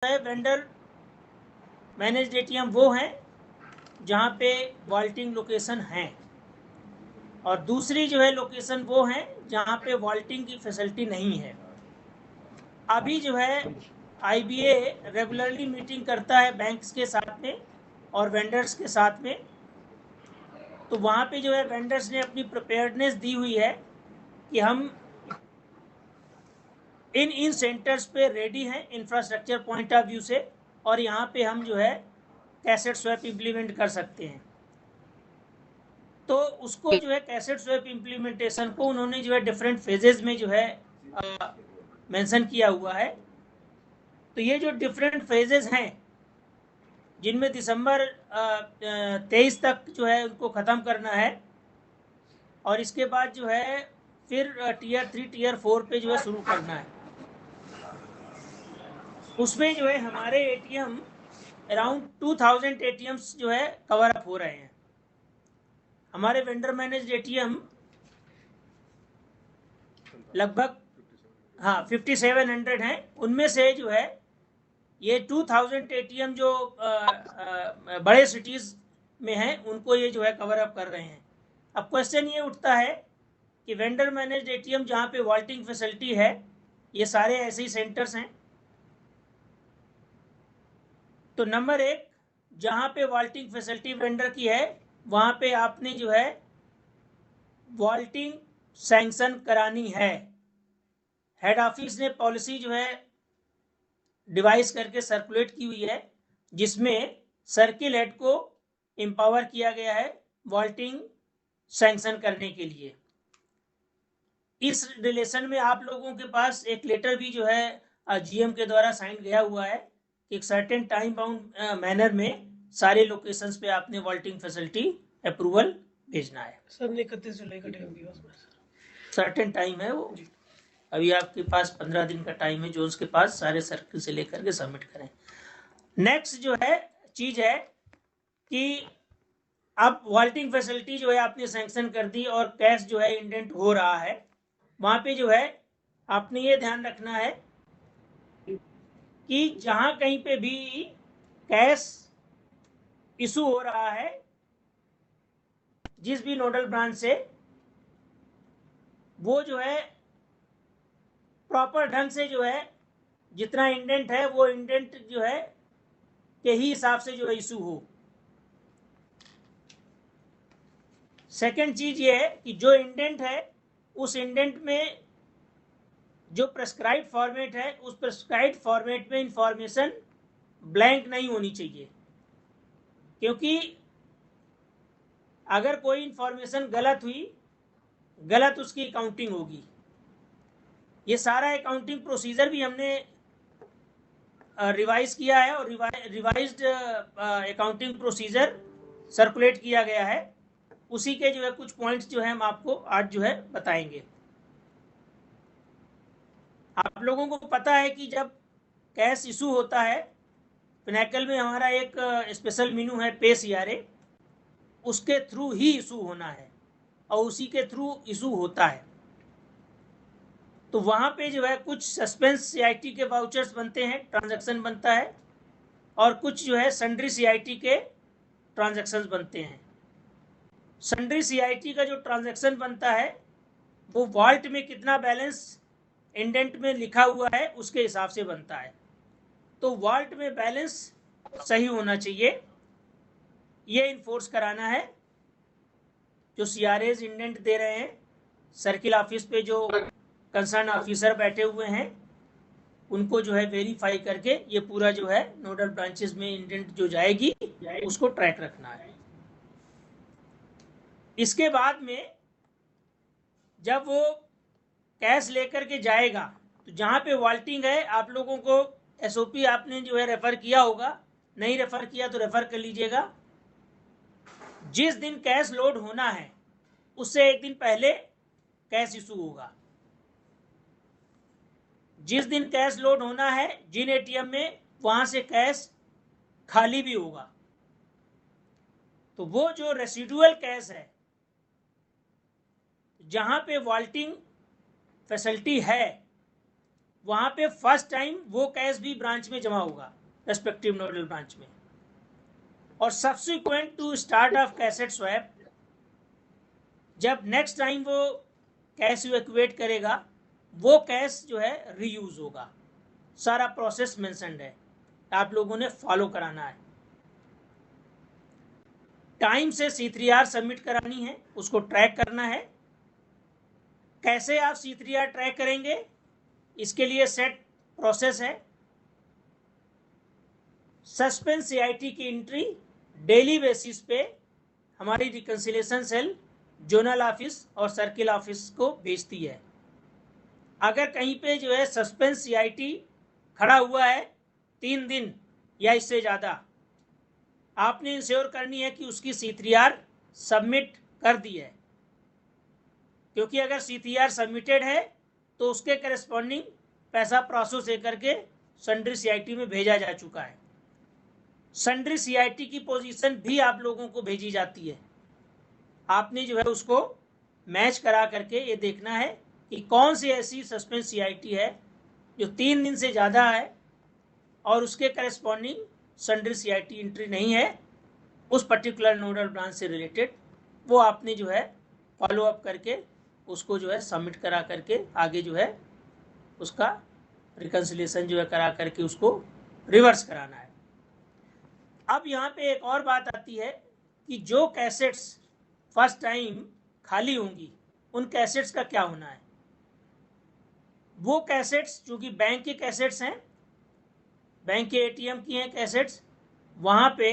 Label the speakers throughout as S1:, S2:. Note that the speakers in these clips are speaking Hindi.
S1: है वेंडर मैनेज्ड एटीएम वो हैं जहाँ पे वॉल्टिंग लोकेशन हैं, और दूसरी जो है लोकेशन वो हैं जहाँ पे वॉल्टिंग की फैसिलिटी नहीं है। अभी जो है आईबीए रेगुलरली मीटिंग करता है बैंक्स के साथ में और वेंडर्स के साथ में, तो वहाँ पे जो है वेंडर्स ने अपनी प्रिपेयर्डनेस दी हुई है कि हम इन सेंटर्स पे रेडी हैं इंफ्रास्ट्रक्चर पॉइंट ऑफ व्यू से, और यहाँ पे हम जो है कैसेट स्वैप इम्प्लीमेंट कर सकते हैं। तो उसको जो है कैसेट स्वैप इम्प्लीमेंटेशन को उन्होंने जो है डिफरेंट फेजेस में जो है मेंशन किया हुआ है। तो ये जो डिफरेंट फेजेस हैं जिनमें दिसंबर 23 तक जो है उनको ख़त्म करना है, और इसके बाद जो है फिर टीयर 3 टीयर 4 पे जो है शुरू करना है। उसमें जो है हमारे एटीएम अराउंड 2000 एटीएम्स जो है कवर अप हो रहे हैं। हमारे वेंडर मैनेज्ड एटीएम लगभग 5700 हैं। उनमें से जो है ये 2000 एटीएम जो बड़े सिटीज़ में हैं उनको ये जो है कवर अप कर रहे हैं। अब क्वेश्चन ये उठता है कि वेंडर मैनेज्ड एटीएम जहाँ पे वॉल्टिंग फैसिलिटी है, ये सारे ऐसे ही सेंटर्स हैं। तो नंबर 1, जहाँ पे वॉल्टिंग फैसिलिटी वेंडर की है वहाँ पे आपने जो है वॉल्टिंग सैंक्शन करानी है। हेड ऑफिस ने पॉलिसी जो है डिवाइस करके सर्कुलेट की हुई है, जिसमें सर्किल हेड को एम्पावर किया गया है वॉल्टिंग सैंक्शन करने के लिए। इस रिलेशन में आप लोगों के पास एक लेटर भी जो है जीएम के द्वारा साइन गया हुआ है कि एक सर्टेन टाइम बाउंड मैनर में सारे लोकेशंस पे आपने वॉल्टिंग फैसिलिटी अप्रूवल भेजना है।
S2: सर 31 जुलाई का टाइम दिया उसमें
S1: सर्टेन टाइम है वो। अभी आपके पास 15 दिन का टाइम है जो उसके पास सारे सर्किल से लेकर के सबमिट करें। नेक्स्ट जो है चीज है कि अब वॉल्टिंग फैसिलिटी जो है आपने सैंक्शन कर दी और कैश जो है इंडेंट हो रहा है, वहां पे जो है आपने ये ध्यान रखना है कि जहां कहीं पे भी कैश इशू हो रहा है जिस भी नोडल ब्रांच से, वो जो है प्रॉपर ढंग से जो है जितना इंडेंट है वो इंडेंट जो है के ही हिसाब से जो है इशू हो। सेकेंड चीज ये है कि जो इंडेंट है उस इंडेंट में जो प्रेस्क्राइब फॉर्मेट है उस प्रेस्क्राइब फॉर्मेट में इंफॉर्मेशन ब्लैंक नहीं होनी चाहिए, क्योंकि अगर कोई इंफॉर्मेशन गलत हुई, गलत उसकी अकाउंटिंग होगी। ये सारा अकाउंटिंग प्रोसीजर भी हमने रिवाइज किया है और रिवाइज्ड अकाउंटिंग प्रोसीजर सर्कुलेट किया गया है। उसी के जो है कुछ पॉइंट्स जो है हम आपको आज जो है बताएंगे। आप लोगों को पता है कि जब कैश इशू होता है, पिनैकल में हमारा एक स्पेशल मेनू है पे सीआरए, उसके थ्रू ही इशू होना है और उसी के थ्रू इशू होता है। तो वहाँ पे जो है कुछ सस्पेंस सीआईटी के वाउचर्स बनते हैं, ट्रांजैक्शन बनता है, और कुछ जो है सन्ड्री सीआईटी के ट्रांजैक्शंस बनते हैं। सन्ड्री सीआईटी का जो ट्रांजैक्शन बनता है वो वॉल्ट में कितना बैलेंस इंडेंट में लिखा हुआ है उसके हिसाब से बनता है। तो वॉल्ट में बैलेंस सही होना चाहिए, ये इन्फोर्स कराना है। जो सीआरएज इंडेंट दे रहे हैं, सर्किल ऑफिस पे जो कंसर्न ऑफिसर बैठे हुए हैं, उनको जो है वेरीफाई करके ये पूरा जो है नोडल ब्रांचेस में इंडेंट जो जाएगी उसको ट्रैक रखना है। इसके बाद में जब वो कैश लेकर के जाएगा तो जहाँ पे वॉल्टिंग है, आप लोगों को एसओपी आपने जो है रेफर किया होगा, नहीं रेफर किया तो रेफर कर लीजिएगा। जिस दिन कैश लोड होना है उससे एक दिन पहले कैश इशू होगा। जिस दिन कैश लोड होना है जिन एटीएम में, वहां से कैश खाली भी होगा। तो वो जो रेसिडुअल कैश है जहां पे वॉल्टिंग फैसिलिटी है वहां पे फर्स्ट टाइम वो कैश भी ब्रांच में जमा होगा, रेस्पेक्टिव नोडल ब्रांच में। और subsequent to start of cassette swap, जब नेक्स्ट टाइम वो कैश इवैक्यूएट करेगा, वो कैश जो है रीयूज होगा। सारा प्रोसेस मेंशन्ड है, आप लोगों ने फॉलो कराना है। टाइम से C3R सबमिट करानी है, उसको ट्रैक करना है। कैसे आप C3R ट्रैक करेंगे, इसके लिए सेट प्रोसेस है। सस्पेंस CIT की एंट्री डेली बेसिस पे हमारी रिकंसिलेशन सेल जोनल ऑफिस और सर्किल ऑफिस को भेजती है। अगर कहीं पे जो है सस्पेंस CIT खड़ा हुआ है 3 दिन या इससे ज़्यादा, आपने इंश्योर करनी है कि उसकी C3R सबमिट कर दी है, क्योंकि अगर C3R सबमिटेड है तो उसके करस्पॉन्डिंग पैसा प्रोसेस करके सन्ड्री CIT में भेजा जा चुका है। सन्ड्री CIT की पोजीशन भी आप लोगों को भेजी जाती है, आपने जो है उसको मैच करा करके ये देखना है कि कौन सी ऐसी सस्पेंस CIT है जो 3 दिन से ज़्यादा है और उसके करस्पॉन्डिंग सन्ड्री CIT एंट्री नहीं है उस पर्टिकुलर नोडल ब्रांच से रिलेटेड। वो आपने जो है फॉलो अप करके उसको जो है सबमिट करा करके आगे जो है उसका रिकंसिलेशन जो है करा करके उसको रिवर्स कराना है। अब यहाँ पे एक और बात आती है कि जो कैसेट्स फर्स्ट टाइम खाली होंगी, उन कैसेट्स का क्या होना है। वो कैसेट्स चूंकि बैंक के कैसेट्स हैं, बैंक के ATM की हैं कैसेट्स, वहां पे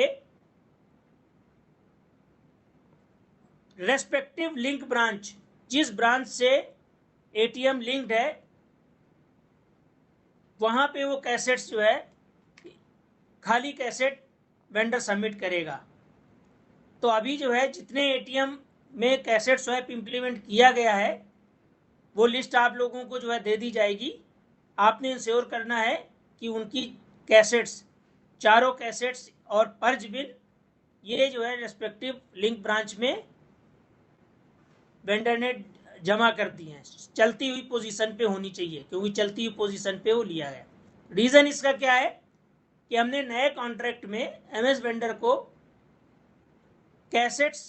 S1: रेस्पेक्टिव लिंक ब्रांच, जिस ब्रांच से ATM लिंक्ड है, वहां पे वो कैसेट्स जो है खाली कैसेट वेंडर सबमिट करेगा। तो अभी जो है जितने ATM में कैसेट स्वैप इम्प्लीमेंट किया गया है वो लिस्ट आप लोगों को जो है दे दी जाएगी। आपने इंश्योर करना है कि उनकी कैसेट्स, चारों कैसेट्स और पर्ज बिल ये जो है रेस्पेक्टिव लिंक ब्रांच में वेंडर ने जमा कर दी हैं, चलती हुई पोजीशन पे होनी चाहिए, क्योंकि चलती हुई पोजीशन पे वो लिया है। रीज़न इसका क्या है कि हमने नए कॉन्ट्रैक्ट में MS वेंडर को कैसेट्स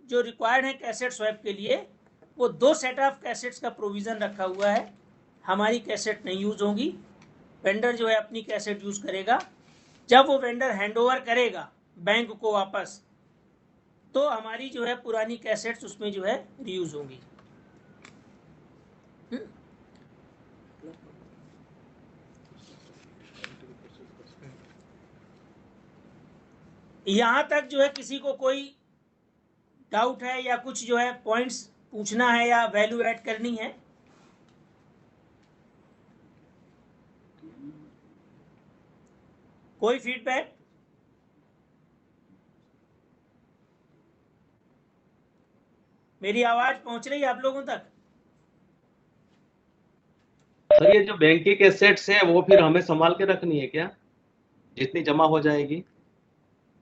S1: जो रिक्वायर्ड है कैसेट स्वैप के लिए, वो 2 सेट ऑफ कैसेट्स का प्रोविज़न रखा हुआ है। हमारी कैसेट नहीं यूज़ होंगी, वेंडर जो है अपनी कैसेट यूज़ करेगा। जब वो वेंडर हैंडओवर करेगा बैंक को वापस, तो हमारी जो है पुरानी कैसेट्स उसमें जो है रीयूज होंगी। यहाँ तक जो है किसी को कोई डाउट है या कुछ जो है पॉइंट्स पूछना है या वैल्यू ऐड करनी है? कोई फीडबैक? मेरी आवाज पहुंच रही है आप लोगों तक?
S3: सर ये जो बैंक की कैसेट्स है वो फिर हमें संभाल के रखनी है क्या, जितनी जमा हो जाएगी?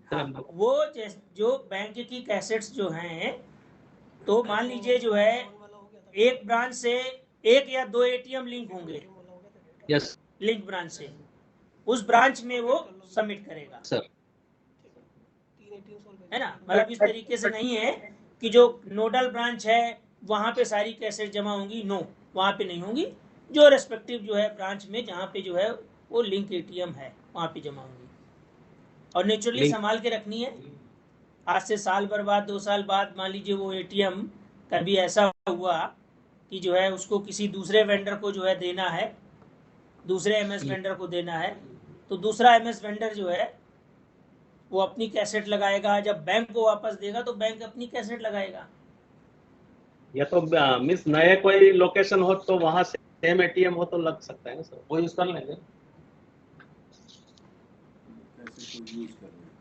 S1: हाँ, वो जो बैंक की कैसेट्स जो हैं, तो मान लीजिए जो है एक ब्रांच से 1 या 2 ATM लिंक होंगे,
S3: यस
S1: लिंक ब्रांच से, उस ब्रांच में वो सबमिट करेगा
S3: सर,
S1: है ना। मतलब इस तरीके से नहीं है कि जो नोडल ब्रांच है वहां पे सारी कैसेट जमा होंगी, नो, वहां पे नहीं होंगी। जो रेस्पेक्टिव जो है ब्रांच में जहाँ पे जो है वो लिंक ATM है वहां पे जमा होंगी, और नेचुरली संभाल के रखनी है। आज से साल भर बाद, 2 साल बाद मान लीजिए वो ATM कभी ऐसा हुआ कि जो है उसको किसी दूसरे वेंडर को जो है देना है, दूसरे MS वेंडर को देना है, तो दूसरा MS वेंडर जो है वो अपनी कैसेट लगाएगा, जब बैंक को वापस देगा तो बैंक अपनी कैसेट लगाएगा।
S3: या तो मिस नए कोई लोकेशन हो तो वहां से सेम ATM हो तो लग सकता है ना सर, वो यूज कर लेंगे।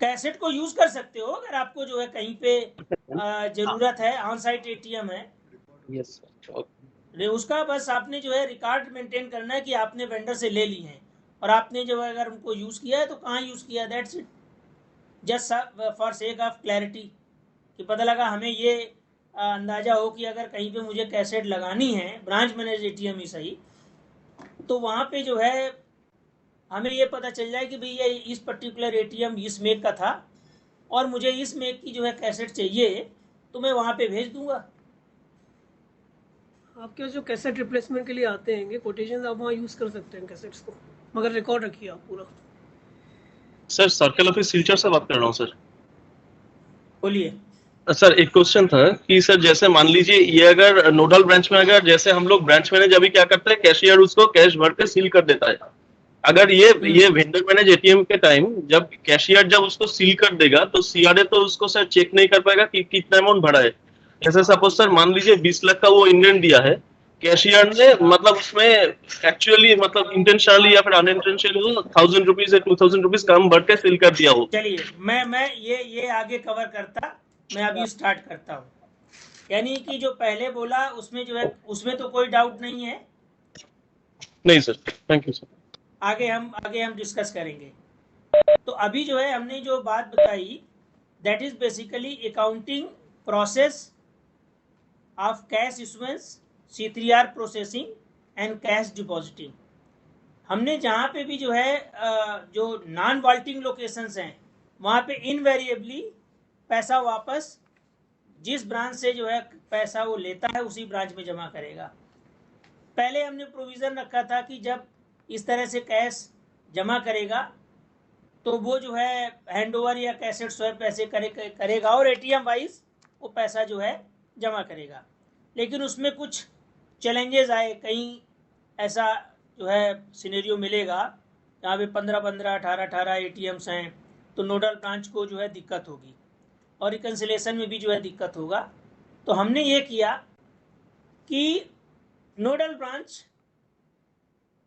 S1: कैसेट को यूज कर सकते हो अगर आपको जो है कहीं पे जरूरत है, ऑन साइट ATM है।
S3: यस सर,
S1: उसका बस आपने जो है रिकॉर्ड मेंटेन करना है कि आपने वेंडर से ले ली है और आपने जो है अगर उनको यूज़ किया है तो कहाँ यूज़ किया, that's it. Just for sake of clarity, कि पता लगा हमें ये अंदाज़ा हो कि अगर कहीं पे मुझे कैसेट लगानी है, ब्रांच मैनेज ATM ही सही, तो वहाँ पे जो है हमें ये पता चल जाए कि भाई ये इस पर्टिकुलर एटीएम इस मेक का था और मुझे इस मेक की जो है कैसेट चाहिए, तो मैं वहाँ पे भेज दूंगा।
S2: आपके जो कैसेट रिप्लेसमेंट के लिए आते हैं कोटेशन, आप वहाँ यूज़ कर सकते हैं कैसेट्स को, मगर रिकॉर्ड रखिए आप पूरा।
S4: सर सर्कल ऑफिस सिलचर से बात कर रहा हूँ सर।
S1: बोलिए।
S4: सर एक क्वेश्चन था कि सर जैसे मान लीजिए ये अगर नोडल ब्रांच में, अगर जैसे हम लोग ब्रांच मैनेजर अभी क्या करते हैं, कैशियर उसको कैश भर के सील कर देता है। अगर ये वेंडर मैनेज एटीएम के टाइम जब कैशियर जब उसको सील कर देगा तो सीआरए तो उसको सर चेक नहीं कर पाएगा कि कितना अमाउंट भरा है। जैसे सपोज सर मान लीजिए 20 लाख का वो इंडियन दिया है, कैशियर ने मतलब उसमें एक्चुअली मतलब इंटेंशनली या फिर अनइंटेंशनली 1000 रुपीज या 2000 रुपीज कम भर के सील कर दिया हो।
S1: चलिए मैं ये आगे कवर करता, मैं अभी स्टार्ट करता हूँ। यानी कि जो पहले बोला उसमें जो है उसमें तो कोई डाउट नहीं है।
S4: नहीं सर, थैंक यू सर।
S1: आगे हम डिस्कस करेंगे। तो अभी जो है हमने जो बात बताई, that is basically accounting process of cash issuance, C3R processing and cash depositing. हमने जहाँ पे भी जो है जो नॉन वाल्टिंग लोकेशंस हैं वहाँ पे इनवेरिएबली पैसा वापस जिस ब्रांच से जो है पैसा वो लेता है उसी ब्रांच में जमा करेगा। पहले हमने प्रोविज़न रखा था कि जब इस तरह से कैश जमा करेगा तो वो जो है हैंडओवर या कैसेट स्वैप पैसे करेगा और एटीएम वाइज वो पैसा जो है जमा करेगा। लेकिन उसमें कुछ चैलेंजेस आए, कहीं ऐसा जो है सिनेरियो मिलेगा जहाँ पे 15-15, 18-18 एटीएम्स हैं, तो नोडल ब्रांच को जो है दिक्कत होगी और रिकन्सिलेशन में भी जो है दिक्कत होगा। तो हमने ये किया कि nodal branch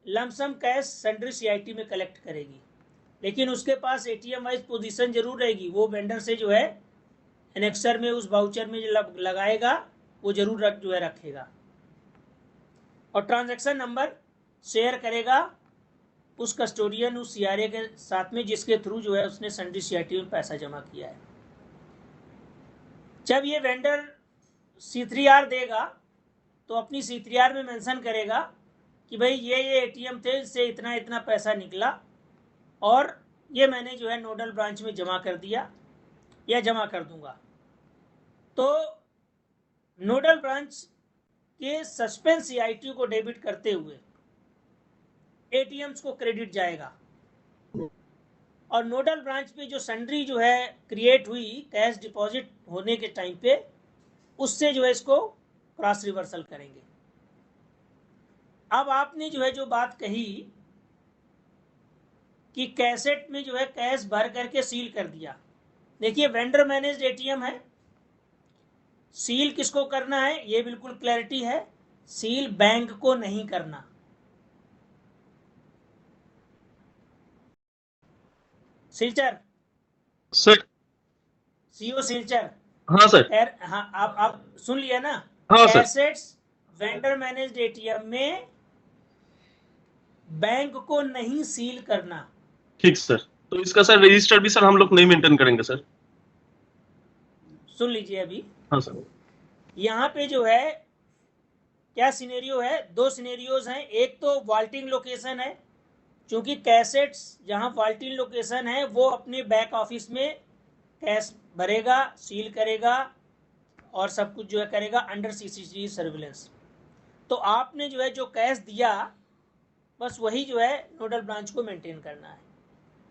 S1: lump sum cash sundry CIT में कलेक्ट करेगी, लेकिन उसके पास एटीएम वाइज पोजीशन जरूर रहेगी। वो वेंडर से जो है एनेक्सर में उस वाउचर में जो लगाएगा वो जरूर जो है रखेगा और ट्रांजैक्शन नंबर शेयर करेगा उस कस्टोडियन, उस CRA के साथ में जिसके थ्रू जो है उसने सन्ड्री CIT में पैसा जमा किया है। जब ये वेंडर C3R देगा तो अपनी C3R में मेंशन करेगा कि भाई ये एटीएम थे, इससे इतना इतना पैसा निकला और ये मैंने जो है नोडल ब्रांच में जमा कर दिया या जमा कर दूंगा। तो नोडल ब्रांच के सस्पेंस CIT को डेबिट करते हुए एटीएम्स को क्रेडिट जाएगा और नोडल ब्रांच पे जो सन्ड्री जो है क्रिएट हुई कैश डिपॉजिट होने के टाइम पे, उससे जो है इसको क्रॉस रिवर्सल करेंगे। अब आपने जो है जो बात कही कि कैसेट में जो है कैश भर करके सील कर दिया, देखिए वेंडर मैनेज्ड एटीएम है, सील किसको करना है ये बिल्कुल क्लैरिटी है, सील बैंक को नहीं करना। सिलचर
S4: सर
S1: CO सिलचर,
S4: हाँ सर।
S1: हाँ आप सुन लिया ना।
S4: हाँ sir.
S1: Assets vendor managed ATM में बैंक को नहीं सील करना।
S4: ठीक सर, तो इसका सर रजिस्टर भी सर हम लोग नहीं मेंटेन करेंगे सर।
S1: सुन लीजिए अभी।
S4: हाँ सर।
S1: यहाँ पे जो है क्या सिनेरियो है, दो सिनेरियोज हैं। एक तो वाल्टिंग लोकेशन है, क्योंकि कैसेट्स जहाँ वाल्टिंग लोकेशन है वो अपने बैक ऑफिस में कैश भरेगा, सील करेगा और सब कुछ जो है करेगा अंडर CCTV सर्विलेंस। तो आपने जो है जो कैश दिया बस वही जो है नोडल ब्रांच को मेंटेन करना है।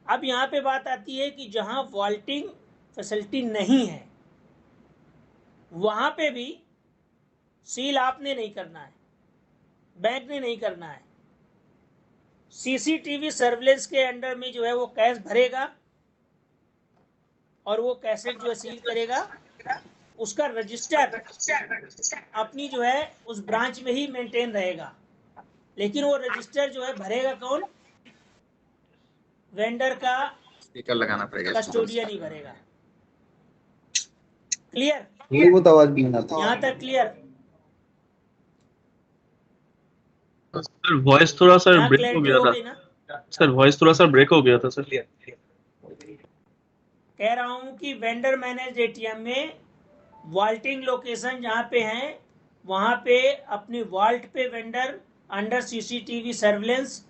S1: अब यहाँ पे बात आती है कि जहाँ वॉल्टिंग फैसिलिटी नहीं है वहाँ पे भी सील आपने नहीं करना है, बैंक ने नहीं करना है। CCTV सर्विलेंस के अंडर में जो है वो कैश भरेगा और वो कैसेट जो है सील करेगा, उसका रजिस्टर अपनी जो है उस ब्रांच में ही मेंटेन रहेगा, लेकिन वो रजिस्टर जो है भरेगा कौन, वेंडर का
S5: स्पीकर लगाना पड़ेगा,
S1: कस्टोडियन ही भरेगा। क्लियर,
S5: वो तो आवाज भी नहीं आती।
S1: यहाँ तक क्लियर?
S4: सर वॉइस थोड़ा सर
S1: यहाँ
S4: ब्रेक हो
S1: क्लैरिटी
S4: गया
S1: हो
S4: था
S1: गई ना?
S4: सर, वॉइस थोड़ा सा ब्रेक हो गया था सर।
S1: कह रहा हूँ कि वेंडर मैनेज एटीएम में वॉल्टिंग लोकेशन जहाँ पे हैं वहाँ पे अपनी वॉल्ट पे vendor under CCTV surveillance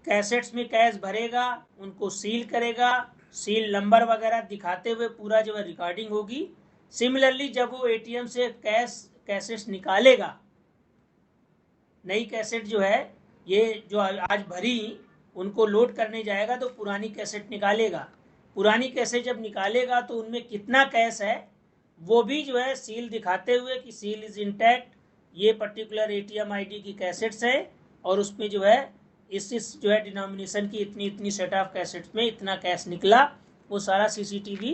S1: cassettes में कैश भरेगा, उनको सील करेगा, सील नंबर वगैरह दिखाते हुए पूरा जो है रिकॉर्डिंग होगी। सिमिलरली जब वो एटीएम से कैसेट्स निकालेगा, नई कैसेट जो है ये जो आज भरी उनको लोड करने जाएगा तो पुरानी कैसेट निकालेगा। पुरानी कैसेट जब निकालेगा तो उनमें कितना कैश है वो भी जो है सील दिखाते हुए कि सील इज इंटैक्ट, ये पर्टिकुलर एटीएम आईडी की कैसेट्स है और उसमें जो है इस जो है डिनोमिनेशन की इतनी इतनी सेट ऑफ कैसेट्स में इतना कैश निकला, वो सारा सीसीटीवी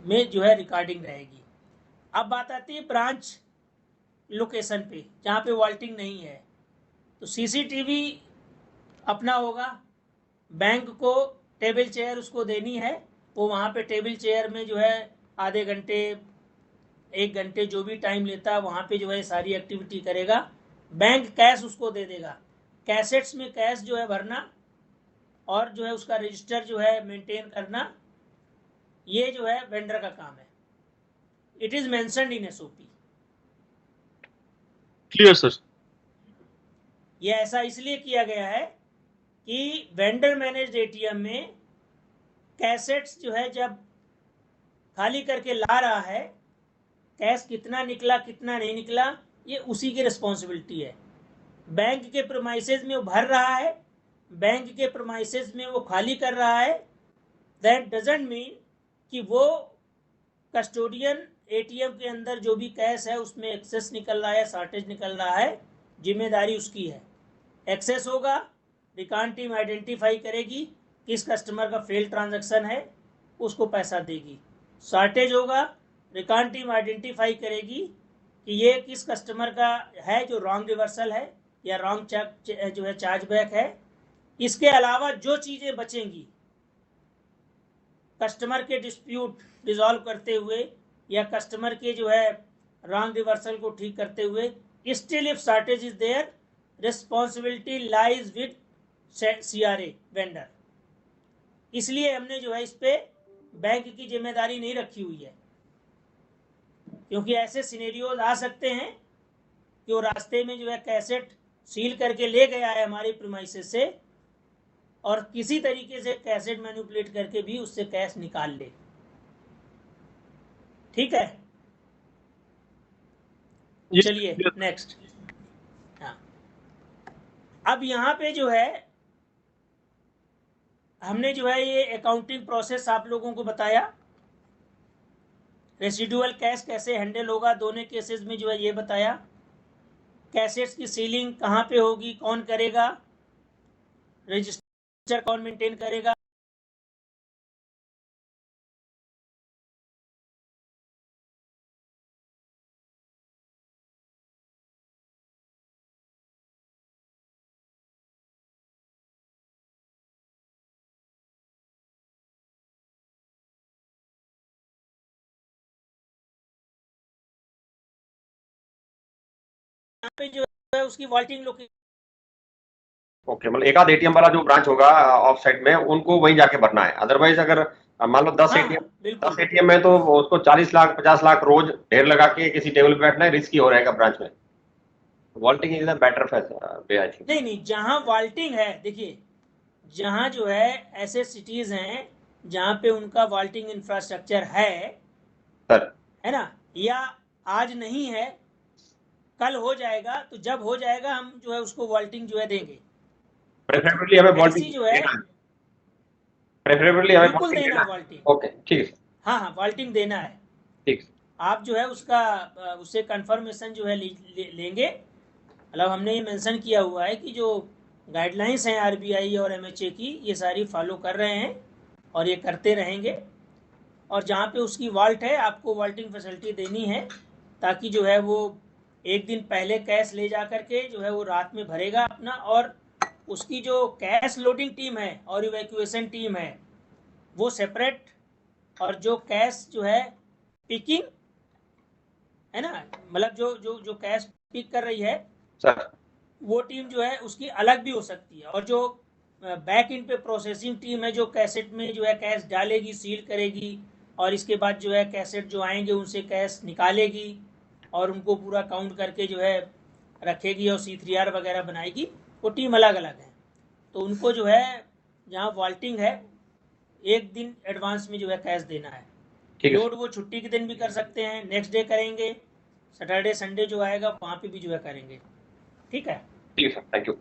S1: में जो है रिकॉर्डिंग रहेगी। अब बात आती है ब्रांच लोकेशन पे जहाँ पे वॉल्टिंग नहीं है, तो सीसीटीवी अपना होगा, बैंक को टेबल चेयर उसको देनी है, वो वहाँ पे टेबल चेयर में जो है आधे घंटे 1 घंटे जो भी टाइम लेता है वहाँ पे जो है सारी एक्टिविटी करेगा। बैंक कैश उसको दे देगा, कैसेट्स में कैश जो है भरना और जो है उसका रजिस्टर जो है मेंटेन करना, ये जो है वेंडर का काम है। It is mentioned in SOP.
S4: Clear sir.
S1: ये ऐसा इसलिए किया गया है कि वेंडर मैनेज्ड एटीएम में कैसेट्स जो है जब खाली करके ला रहा है, कैश कितना निकला कितना नहीं निकला ये उसी की रिस्पॉन्सिबिलिटी है। बैंक के प्रीमाइसेस में वो भर रहा है, बैंक के प्रीमाइसेस में वो खाली कर रहा है, दैट डजंट मीन कि वो कस्टोडियन एटीएम के अंदर जो भी कैश है उसमें एक्सेस निकल रहा है, शॉर्टेज निकल रहा है, जिम्मेदारी उसकी है। एक्सेस होगा, रिकॉन टीम आइडेंटिफाई करेगी किस कस्टमर का फेल ट्रांजैक्शन है, उसको पैसा देगी। शॉर्टेज होगा, रिकॉन टीम आइडेंटिफाई करेगी कि ये किस कस्टमर का है जो रॉन्ग रिवर्सल है या रॉन्ग जो है चार्जबैक है। इसके अलावा जो चीज़ें बचेंगी कस्टमर के डिस्प्यूट रिजॉल्व करते हुए या कस्टमर के जो है रॉन्ग रिवर्सल को ठीक करते हुए, still if shortage is their responsibility lies with CRA vendor. इसलिए हमने जो है इस पे बैंक की जिम्मेदारी नहीं रखी हुई है, क्योंकि ऐसे सिनेरियोज आ सकते हैं कि वो रास्ते में जो है कैसेट सील करके ले गया है हमारे प्रीमाइसेस से और किसी तरीके से कैसेट मैनिपुलेट करके भी उससे कैश निकाल ले। ठीक है, चलिए नेक्स्ट। हाँ, अब यहाँ पे जो है हमने जो है ये अकाउंटिंग प्रोसेस आप लोगों को बताया, रेसिडुअल कैश कैसे हैंडल होगा दोनों केसेस में जो है ये बताया, कैसेट्स की सीलिंग कहाँ पे होगी, कौन करेगा, रजिस्टर कौन मेंटेन करेगा, यहाँ पे जो है उसकी वॉल्टिंग लोकेशन।
S6: ओके, मतलब एक आध एटीएम वाला जो ब्रांच होगा ऑफ साइड में उनको वहीं जाके भरना है। अदरवाइज अगर मान लो 10 एटीएम में तो उसको 40 लाख 50 लाख रोज ढेर लगा के किसी टेबल पे बैठना है, रिस्की हो रहेगा ब्रांच में। Vaulting is a better way I think.
S1: नहीं, जहाँ वॉल्टिंग है, देखिए जहाँ जो है ऐसे सिटीज हैं जहाँ पे उनका वॉल्टिंग इंफ्रास्ट्रक्चर है
S6: सर, है
S1: ना, या आज नहीं है कल हो जाएगा, तो जब हो जाएगा हम जो है उसको वॉल्टिंग जो है देंगे।
S6: प्रेफरेबली हमें वॉल्टिंग
S1: जो है
S6: प्रेफरेबली हमें
S1: बिल्कुल देना है वॉल्टिंग।
S6: ओके, ठीक है।
S1: हाँ, वॉल्टिंग देना है।
S6: ठीक,
S1: आप जो है उसका उससे कंफर्मेशन जो है लेंगे। मतलब हमने ये मेंशन किया हुआ है कि जो गाइडलाइंस हैं आरबीआई और एमएचए की, ये सारी फॉलो कर रहे हैं और ये करते रहेंगे। और जहाँ पे उसकी वॉल्ट है आपको वॉल्टिंग फैसिलिटी देनी है, ताकि जो है वो एक दिन पहले कैश ले जा करके जो है वो रात में भरेगा अपना, और उसकी जो कैश लोडिंग टीम है और इवैक्यूएशन टीम है वो सेपरेट, और जो कैश जो है पिकिंग है ना, मतलब जो कैश पिक कर रही है
S6: सर,
S1: वो टीम जो है उसकी अलग भी हो सकती है। और जो बैक इन पे प्रोसेसिंग टीम है जो कैसेट में जो है कैश डालेगी, सील करेगी, और इसके बाद जो है कैसेट जो आएंगे उनसे कैश निकालेगी और उनको पूरा काउंट करके जो है रखेगी और C3R वगैरह बनाएगी, वो टीम अलग अलग है। तो उनको जो है जहाँ वॉल्टिंग है 1 दिन एडवांस में जो है कैश देना है।
S6: ठीक है
S1: लोड वो छुट्टी के दिन भी कर सकते हैं, नेक्स्ट डे करेंगे, सैटरडे संडे जो आएगा वहाँ पे भी जो है करेंगे। ठीक है
S6: सर, थैंक यू।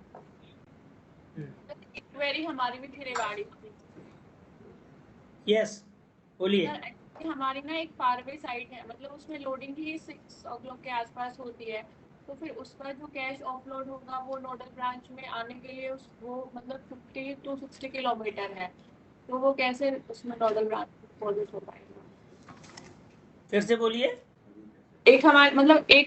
S7: क्वेरी हमारी भी थी रेवाड़ी की।
S1: यस बोलिए।
S7: सर एक्चुअली हमारी ना एक फारवे साइट है, मतलब उसमें लोडिंग ही 6 o'clock के आसपास होती है, तो फिर उसका जो कैश ऑफलोड होगा वो नोडल ब्रांच में आने के लिए वो मतलब 50 to 60 किलोमीटर है, तो वो कैसे उसमें नोडल ब्रांच डिपॉजिट हो पाएगा?
S1: फिर से बोलिए।
S7: एक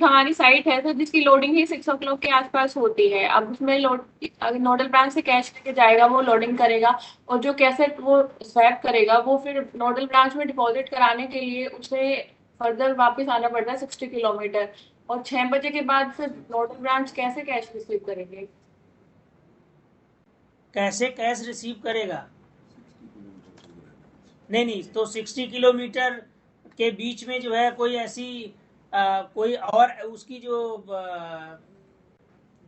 S7: हमारी साइट है तो जिसकी लोडिंग ही 6 o'clock के आसपास होती है। अब उसमें नोडल ब्रांच से कैश लेके जाएगा, वो लोडिंग करेगा और जो कैसेट वो स्वैप करेगा वो फिर नोडल ब्रांच में डिपॉजिट कराने के लिए उसे फर्दर वापस आना पड़ता है 60 किलोमीटर, और 6 बजे के बाद फिर नोडल ब्रांच कैसे कैश रिसीव करेंगे?
S1: कैसे कैश रिसीव करेगा? नहीं, तो 60 किलोमीटर के बीच में जो है कोई ऐसी कोई और उसकी जो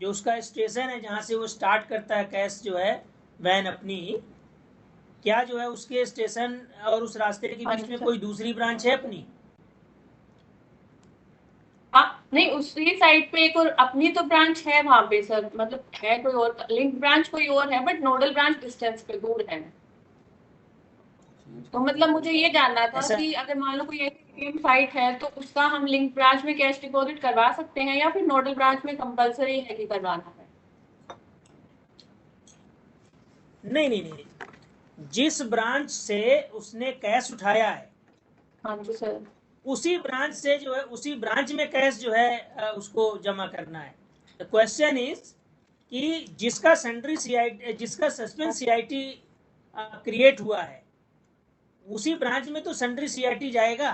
S1: उसका स्टेशन है जहाँ से वो स्टार्ट करता है कैश जो है वैन अपनी, क्या जो है उसके स्टेशन और उस रास्ते के बीच में कोई दूसरी ब्रांच है अपनी?
S7: नहीं, उसी साइड पे एक और अपनी तो ब्रांच है वहाँ पे सर, मतलब है कोई और लिंक ब्रांच कोई और है, बट नोडल ब्रांच डिस्टेंस पे दूर है। तो मतलब मुझे ये जानना था कि अगर मान लो कोई ऐसी साइट है तो उसका हम लिंक ब्रांच में कैश डिपॉजिट करवा सकते हैं या फिर नोडल ब्रांच में कंपलसरी है कि करवाना है?
S1: नहीं, जिस ब्रांच से उसने कैश उठाया है,
S7: हाँ जी सर,
S1: उसी ब्रांच से जो है उसी ब्रांच में कैश जो है उसको जमा करना है। द क्वेश्चन इज कि जिसका सेंट्री CIT, जिसका सस्पेंस CIT क्रिएट हुआ है उसी ब्रांच में तो सेंट्री CIT जाएगा।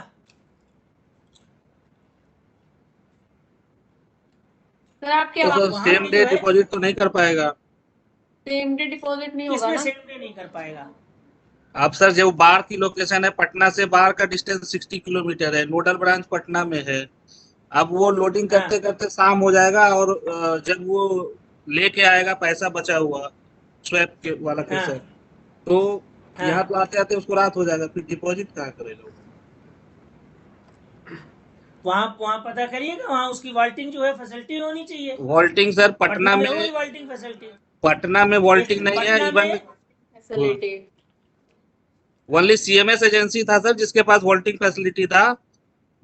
S7: सर आपके
S5: तो सेम डे डिपॉजिट तो नहीं कर पाएगा।
S7: सेम डे डिपॉजिट नहीं होगा
S1: किसमें
S7: ना?
S1: सेम डे नहीं कर पाएगा?
S5: अब सर जो बार की लोकेशन है, पटना से बार का डिस्टेंस 60 किलोमीटर है, नोडल ब्रांच पटना में है। अब वो लोडिंग करते करते शाम हो जाएगा और जब वो लेके आएगा पैसा बचा हुआ स्वैप के वाला कैसे, तो यहाँ तो आते आते उसको रात हो जाएगा, फिर डिपॉजिट कहाँ करेगा?
S1: वहाँ पता करिएगा, वहाँ उसकी वॉल्टिंग जो है फैसिलिटी होनी चाहिए।
S5: वॉल्टिंग सर पटना में
S1: वॉल्टिंग फैसिलिटी,
S5: पटना में वॉल्टिंग नहीं है। Even
S7: facility
S5: only CMS agency था सर जिसके पास वॉल्टिंग फैसिलिटी था,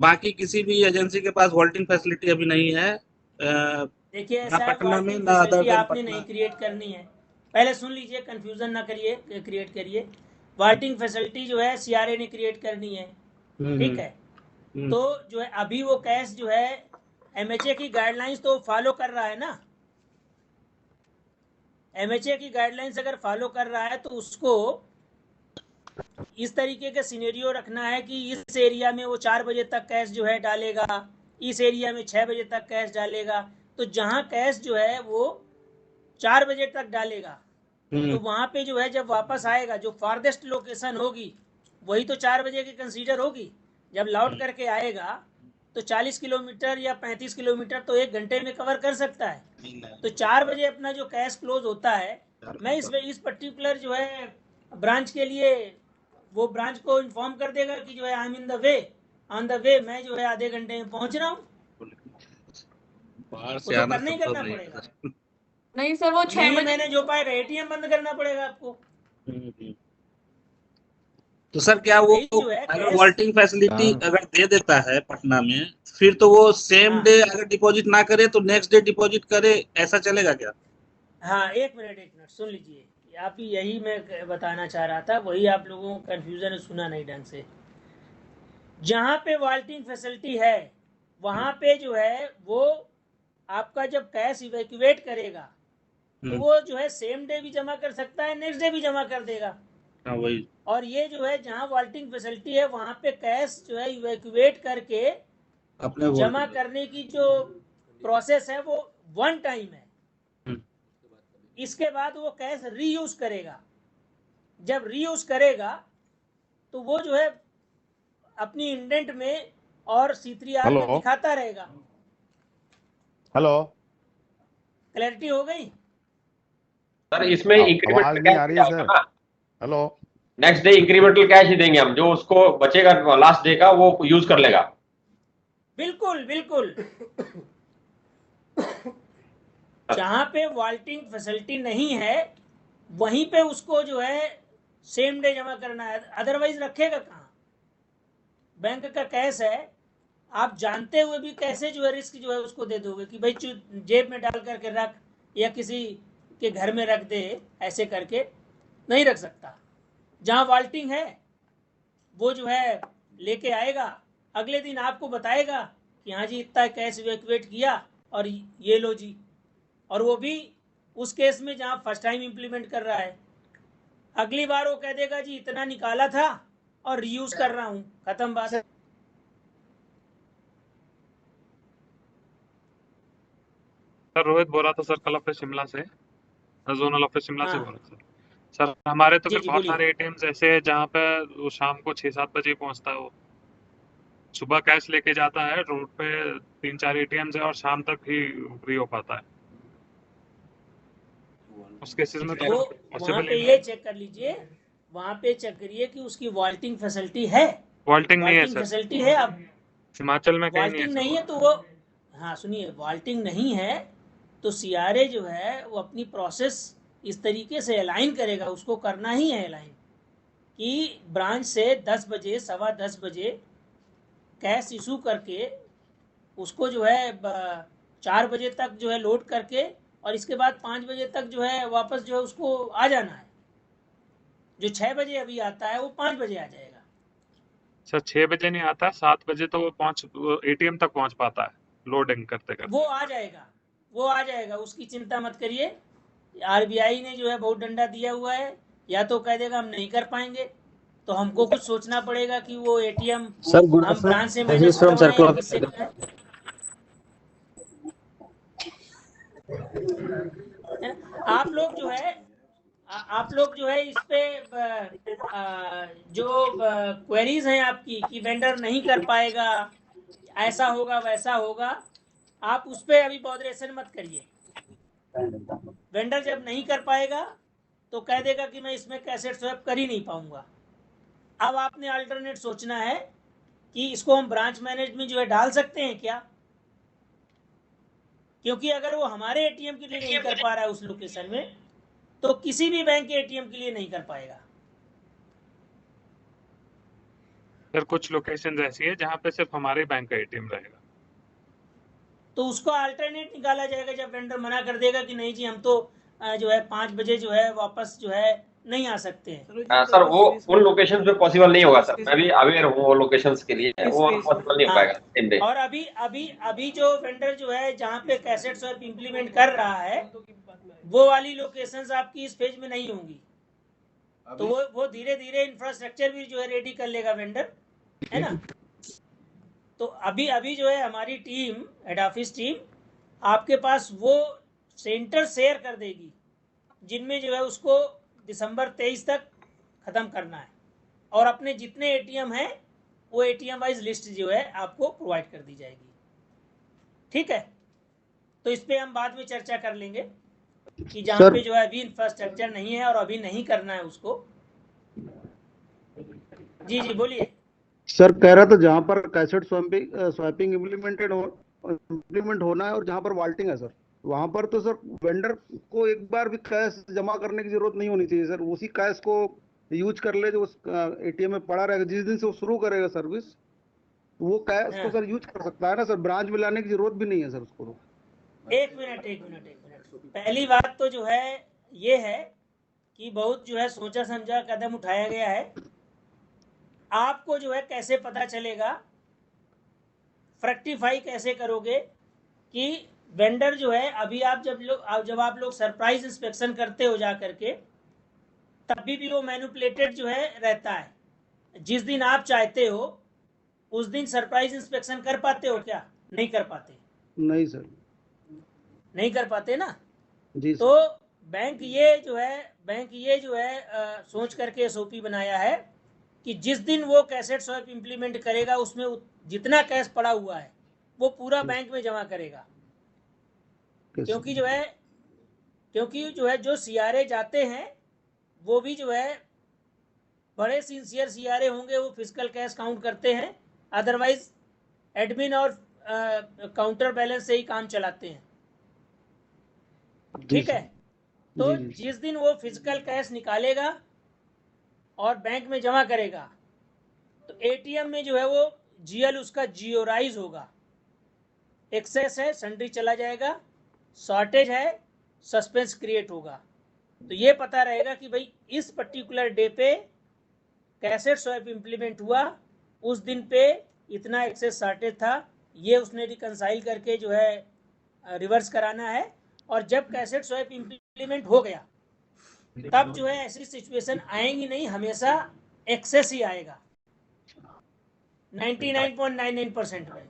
S5: बाकी किसी भी एजेंसी के पास वॉल्टिंग फैसिलिटी अभी नहीं है।
S1: देखिए ऐसा है,
S5: पटना में
S1: ना अदर देन आपने नहीं क्रिएट करनी है। पहले सुन लीजिए, कंफ्यूजन ना करिए, क्रिएट करिए। वॉल्टिंग फैसिलिटी जो है CRA ने क्रिएट करनी है, ठीक है? तो जो है अभी वो कैश जो है MHA की गाइडलाइंस तो फॉलो कर रहा है ना। MHA की गाइडलाइंस अगर फॉलो कर रहा है तो उसको इस तरीके का सिनेरियो रखना है कि इस एरिया में वो 4 बजे तक कैश जो है डालेगा, इस एरिया में 6 बजे तक कैश डालेगा। तो जहां कैश जो है वो 4 बजे तक डालेगा तो वहां पे जो है जब वापस आएगा, जो फारदेस्ट लोकेशन होगी वही तो 4 बजे की कंसीडर होगी। जब लौट करके आएगा तो 40 किलोमीटर या 35 किलोमीटर तो 1 घंटे में कवर कर सकता है। तो 4 बजे अपना जो कैश क्लोज होता है, मैं इस पर्टिकुलर जो है ब्रांच के लिए वो ब्रांच को इन्फॉर्म कर देगा कि जो है I am in the way, on the way, मैं जो है आधे घंटे में पहुंच रहा हूँ।
S5: बाहर से आना
S1: करना ही करना पड़ेगा।
S7: नहीं सर, वो 6 बजे
S1: मैंने जो पाएगा ATM बंद करना पड़ेगा आपको।
S5: तो सर क्या वो अगर वॉल्टिंग फैसिलिटी अगर दे देता है पटना में, फिर तो वो सेम डे अगर डिपॉजिट ना करे तो नेक्स्ट डे डिपॉजिट करे, ऐसा चलेगा क्या?
S1: हाँ, एक मिनट सुन लीजिए, आप ही यही मैं बताना चाह रहा था, वही आप लोगों को कंफ्यूजन सुना नहीं ढंग से। जहाँ पे वॉल्टिंग फैसिलिटी है वहाँ पे जो है वो आपका जब कैश इवैक्यूएट करेगा तो वो जो है सेम डे भी जमा कर सकता है, नेक्स्ट डे भी जमा कर देगा।
S5: वही।
S1: और ये जो है जहाँ वॉल्टिंग फैसिलिटी है वहाँ पे कैश जो है इवैक्यूएट करके अपने जमा करने की जो प्रोसेस है वो 1 टाइम है। इसके बाद वो कैश रीयूज करेगा। जब रीयूज करेगा तो वो जो है अपनी इंडेंट में और C3R में दिखाता रहेगा।
S8: हेलो
S1: क्लैरिटी हो गई?
S6: सर इसमें
S8: आवाज
S6: इंक्रीमेंटल
S8: नहीं आ
S6: कैश
S8: रही है
S6: क्या
S8: सर।
S6: होगा ना,
S8: hello.
S6: Next day incremental cash ही देंगे हम, जो उसको बचेगा लास्ट डे का वो यूज कर लेगा।
S1: बिल्कुल बिल्कुल। जहां पे वॉल्टिंग फैसिलिटी नहीं है वहीं पे उसको जो है सेम डे जमा करना है, अदरवाइज रखेगा कहाँ? बैंक का कैश है, आप जानते हुए भी कैसे जो है रिस्क जो है उसको दे दोगे कि भाई जेब में डाल करके रख या किसी के घर में रख दे, ऐसे करके नहीं रख सकता। जहां वॉल्टिंग है वो जो है लेके आएगा, अगले दिन आपको बताएगा कि हाँ जी इतना कैश इवैक्यूएट किया और ये लो जी, और वो भी उस केस में जहां फर्स्ट टाइम इंप्लीमेंट कर रहा है। अगली बार वो कह देगा जी इतना निकाला था और रीयूज कर रहा हूं, खत्म बात।
S9: सर रोहित बोल रहा था सर, कल ऑफिस शिमला से, जोनल ऑफिस शिमला से
S1: हाँ
S9: बोल रहा था सर। हमारे तो
S1: जी
S9: फिर
S1: जी
S9: बहुत
S1: बोलिए।
S9: सारे एटीएम्स ऐसे हैं जहाँ पे वो शाम को 6-7 बजे पहुंचता है, वो सुबह कैश लेके जाता है, रोड पे 3-4 एटीएम्स है और शाम तक ही फ्री हो पाता है। उस केसेस में तो
S1: वो
S9: फिर
S1: वहां
S9: पॉसिबल
S1: पे
S9: ही
S1: ये
S9: नहीं।
S1: चेक कर लीजिए, वहां पे चेक करिए कि उसकी वॉल्टिंग फैसिलिटी है।
S9: वॉल्टिंग नहीं है
S1: वॉल्टिंग
S9: सर,
S1: फैसिलिटी है। अब
S9: हिमाचल में कहीं नहीं है
S1: वॉल्टिंग
S9: सर।
S1: नहीं है तो वो, हाँ सुनिए, वॉल्टिंग नहीं है तो सीआरए जो है वो अपनी प्रोसेस इस तरीके से अलाइन करेगा, उसको करना ही है अलाइन कि ब्रांच से 10 बजे 10:15 बजे कैश इशू करके उसको जो है 4 बजे तक जो है लोड करके और इसके बाद 5 बजे तक जो है वापस जो है उसको आ जाना है। जो 6 बजे अभी आता है वो 5 बजे आ जाएगा।
S9: सर 6 बजे नहीं आता, 7 बजे तो वो एटीएम तक पहुंच पाता है लोडिंग करते करते।
S1: वो आ जाएगा, वो आ जाएगा, उसकी चिंता मत करिए। आरबीआई ने जो है बहुत डंडा दिया हुआ है, या तो कह देगा हम नहीं कर पाएंगे तो हमको कुछ सोचना पड़ेगा कि वो एटीएम
S10: Sir, good
S1: हम
S10: afternoon.
S1: ब्रांच से
S10: This
S1: मैनेज
S10: is from
S1: करवाएं या
S10: Circle
S1: किससे
S10: of.
S1: कराएं। आप लोग जो है आप लोग जो है इस पे जो क्वेरीज हैं आपकी कि वेंडर नहीं कर पाएगा, ऐसा होगा वैसा होगा, आप उस पे अभी बॉदरेशन मत करिए। वेंडर जब नहीं कर पाएगा तो कह देगा कि मैं इसमें कैसेट स्वैप कर ही नहीं पाऊंगा। अब आपने अल्टरनेट सोचना है कि इसको हम ब्रांच मैनेज में जो है डाल सकते हैं क्या, क्योंकि अगर वो हमारे एटीएम के लिए नहीं कर पा रहा है उस लोकेशन में तो किसी भी बैंक के एटीएम के लिए नहीं कर पाएगा।
S9: सर कुछ लोकेशन ऐसी है जहाँ पे सिर्फ हमारे बैंक का एटीएम रहेगा,
S1: तो उसको अल्टरनेट निकाला जाएगा। जब वेंडर मना कर देगा कि नहीं जी हम तो जो है 5 बजे जो है वापस जो है नहीं आ सकते हैं।
S6: सर वो उन लोकेशन पे पॉसिबल नहीं होगा सर, मैं भी अवेयर हूँ वो लोकेशंस के लिए, वो पॉसिबल नहीं हो पाएगा सेम डे।
S1: और अभी जो वेंडर जो है जहाँ पे कैसेट स्वैप इंप्लीमेंट कर रहा है वो वाली लोकेशंस आपकी इस फेज में नहीं होंगी, तो वो धीरे धीरे इंफ्रास्ट्रक्चर भी जो है रेडी कर लेगा वेंडर, है ना। तो अभी जो है हमारी टीम, हेड ऑफिस टीम, आपके पास वो सेंटर शेयर कर देगी जिनमें जो है उसको दिसंबर 23 तक खत्म करना है, और अपने जितने एटीएम हैं वो एटीएम वाइज लिस्ट जो है आपको प्रोवाइड कर दी जाएगी। ठीक है, तो इस पे हम बाद में चर्चा कर लेंगे कि जहाँ पे जो है अभी इंफ्रास्ट्रक्चर नहीं है और अभी नहीं करना है उसको। जी जी बोलिए
S8: सर। कह रहा था जहाँ पर कैसेट स्वैपिंग इम्प्लीमेंट होना है और जहाँ पर वॉल्टिंग है सर, वहां पर तो सर वेंडर को एक बार भी कैश जमा करने की जरूरत नहीं होनी चाहिए सर। उसी कैश को यूज कर ले जो उस एटीएम में पड़ा रहेगा। जिस दिन से वो शुरू करेगा सर्विस वो कैश को सर यूज कर सकता है ना सर, ब्रांच में लाने की जरूरत भी नहीं है सर उसको।
S1: एक मिनट पहली बात तो जो है ये है कि बहुत जो है सोचा समझा कदम उठाया गया है। आपको जो है कैसे पता चलेगा, फ्रैक्टिफाई कैसे करोगे कि वेंडर जो है अभी आप जब आप लोग सरप्राइज इंस्पेक्शन करते हो जा करके, तभी भी वो मैनिपुलेटेड जो है रहता है। जिस दिन आप चाहते हो उस दिन सरप्राइज इंस्पेक्शन कर पाते हो क्या? नहीं कर पाते।
S8: नहीं सर,
S1: नहीं कर पाते ना
S8: जी।
S1: तो बैंक ये जो है सोच करके एसओपी बनाया है कि जिस दिन वो कैसेट स्वैप इंप्लीमेंट करेगा उसमें जितना कैश पड़ा हुआ है वो पूरा बैंक में जमा करेगा, क्योंकि जो है क्योंकि जो है जो सीआरए जाते हैं वो भी जो है बड़े सिंसियर सीआरए होंगे, वो फिजिकल कैश काउंट करते हैं, अदरवाइज एडमिन और काउंटर बैलेंस से ही काम चलाते हैं। ठीक है, तो जिस दिन वो फिजिकल कैश निकालेगा और बैंक में जमा करेगा तो एटीएम में जो है वो जीएल उसका जियोराइज होगा। एक्सेस है, सन्ड्री चला जाएगा, शॉर्टेज है, सस्पेंस क्रिएट होगा। तो ये पता रहेगा कि भाई इस पर्टिकुलर डे पे कैसेट स्वैप इंप्लीमेंट हुआ, उस दिन पे इतना एक्सेस शॉर्टेज था, ये उसने रिकंसाइल करके जो है रिवर्स कराना है। और जब कैसेट स्वैप इंप्लीमेंट हो गया तब जो है ऐसी सिचुएशन आएंगी नहीं, हमेशा एक्सेस ही आएगा 99.99% में।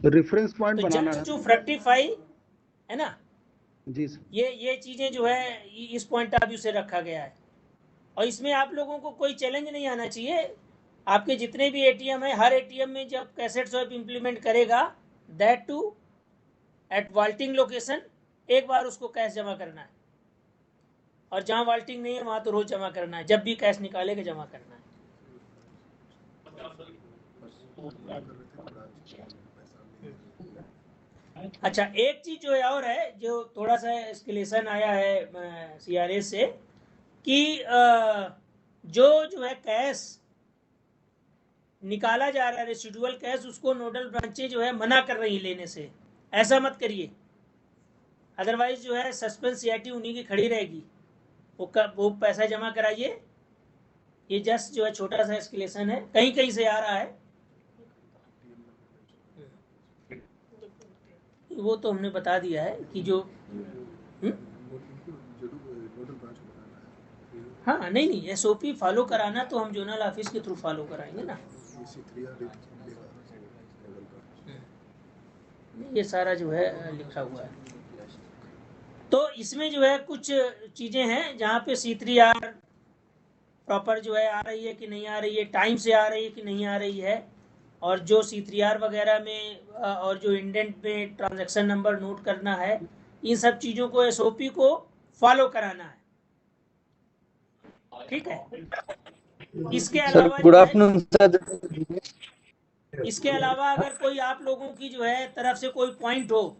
S8: रेफरेंस पॉइंट
S1: तो
S8: बनाना
S1: जस्ट टू फ्रक्टिफाई है ना,
S8: जी सर।
S1: ये चीजें जो है इस पॉइंट ऑफ व्यू से रखा गया है। और इसमें आप लोगों को कोई चैलेंज नहीं आना चाहिए। आपके जितने भी एटीएम है, हर एटीएम में जब कैसेट स्वैप इंप्लीमेंट करेगा, दैट टू एट वाल्टिंग लोकेशन, एक बार उसको कैश जमा करना है। और जहां वाल्टिंग नहीं है वहां तो रोज जमा करना है, जब भी कैश निकालेगा जमा करना है। अच्छा, एक चीज जो है और है, जो थोड़ा सा एस्केलेशन आया है सीआरए से, कि जो है कैश निकाला जा रहा है, रेसिडुअल कैश, उसको नोडल ब्रांचें जो है मना कर रही लेने से। ऐसा मत करिए, अदरवाइज जो है सस्पेंस सीआईटी उन्हीं की खड़ी रहेगी। वो पैसा जमा कराइए। ये जस्ट जो है छोटा सा एस्केलेशन है, कहीं कहीं से आ रहा है, वो तो हमने बता दिया है कि जो हाँ नहीं एसओपी फॉलो कराना तो हम जोनल ऑफिस के थ्रू फॉलो कराएंगे ना। ये सारा जो है लिखा हुआ है। तो इसमें जो है कुछ चीजें हैं जहाँ पे C3R प्रॉपर जो है आ रही है कि नहीं आ रही है, टाइम से आ रही है कि नहीं आ रही है, और जो C3R वगैरह में और जो इंडेंट में ट्रांजैक्शन नंबर नोट करना है, इन सब चीज़ों को एसओपी को फॉलो कराना है। ठीक है, इसके अलावा
S10: गुड आफ्टरनून सर।
S1: इसके अलावा अगर कोई आप लोगों की जो है तरफ से कोई पॉइंट हो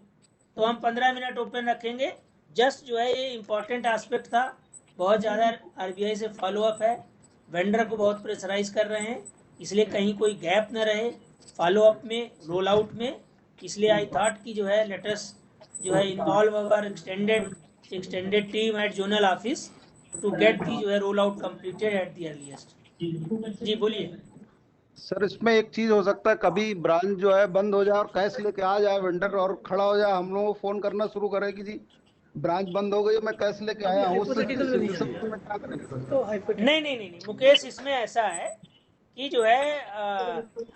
S1: तो हम 15 मिनट ओपन रखेंगे। जस्ट जो है ये इम्पोर्टेंट एस्पेक्ट था, बहुत ज़्यादा आरबीआई से फॉलोअप है, वेंडर को बहुत प्रेशराइज कर रहे हैं, इसलिए कहीं कोई गैप न रहे फॉलोअप में, रोल आउट में। इसलिए आई थॉट कि जो है लेटेस्ट जो है involve our extended team at zonal office to get the जो है roll out completed at the earliest. जी बोलिए
S8: सर। इसमें एक चीज हो सकता है, कभी ब्रांच जो है बंद हो जाए और कैश लेके आ जाए वेंडर और खड़ा हो जाए, हम लोग फोन करना शुरू करे कि जी ब्रांच बंद हो गई, मैं कैश लेके आया हूँ।
S1: नहीं मुकेश, इसमें ऐसा है कि जो है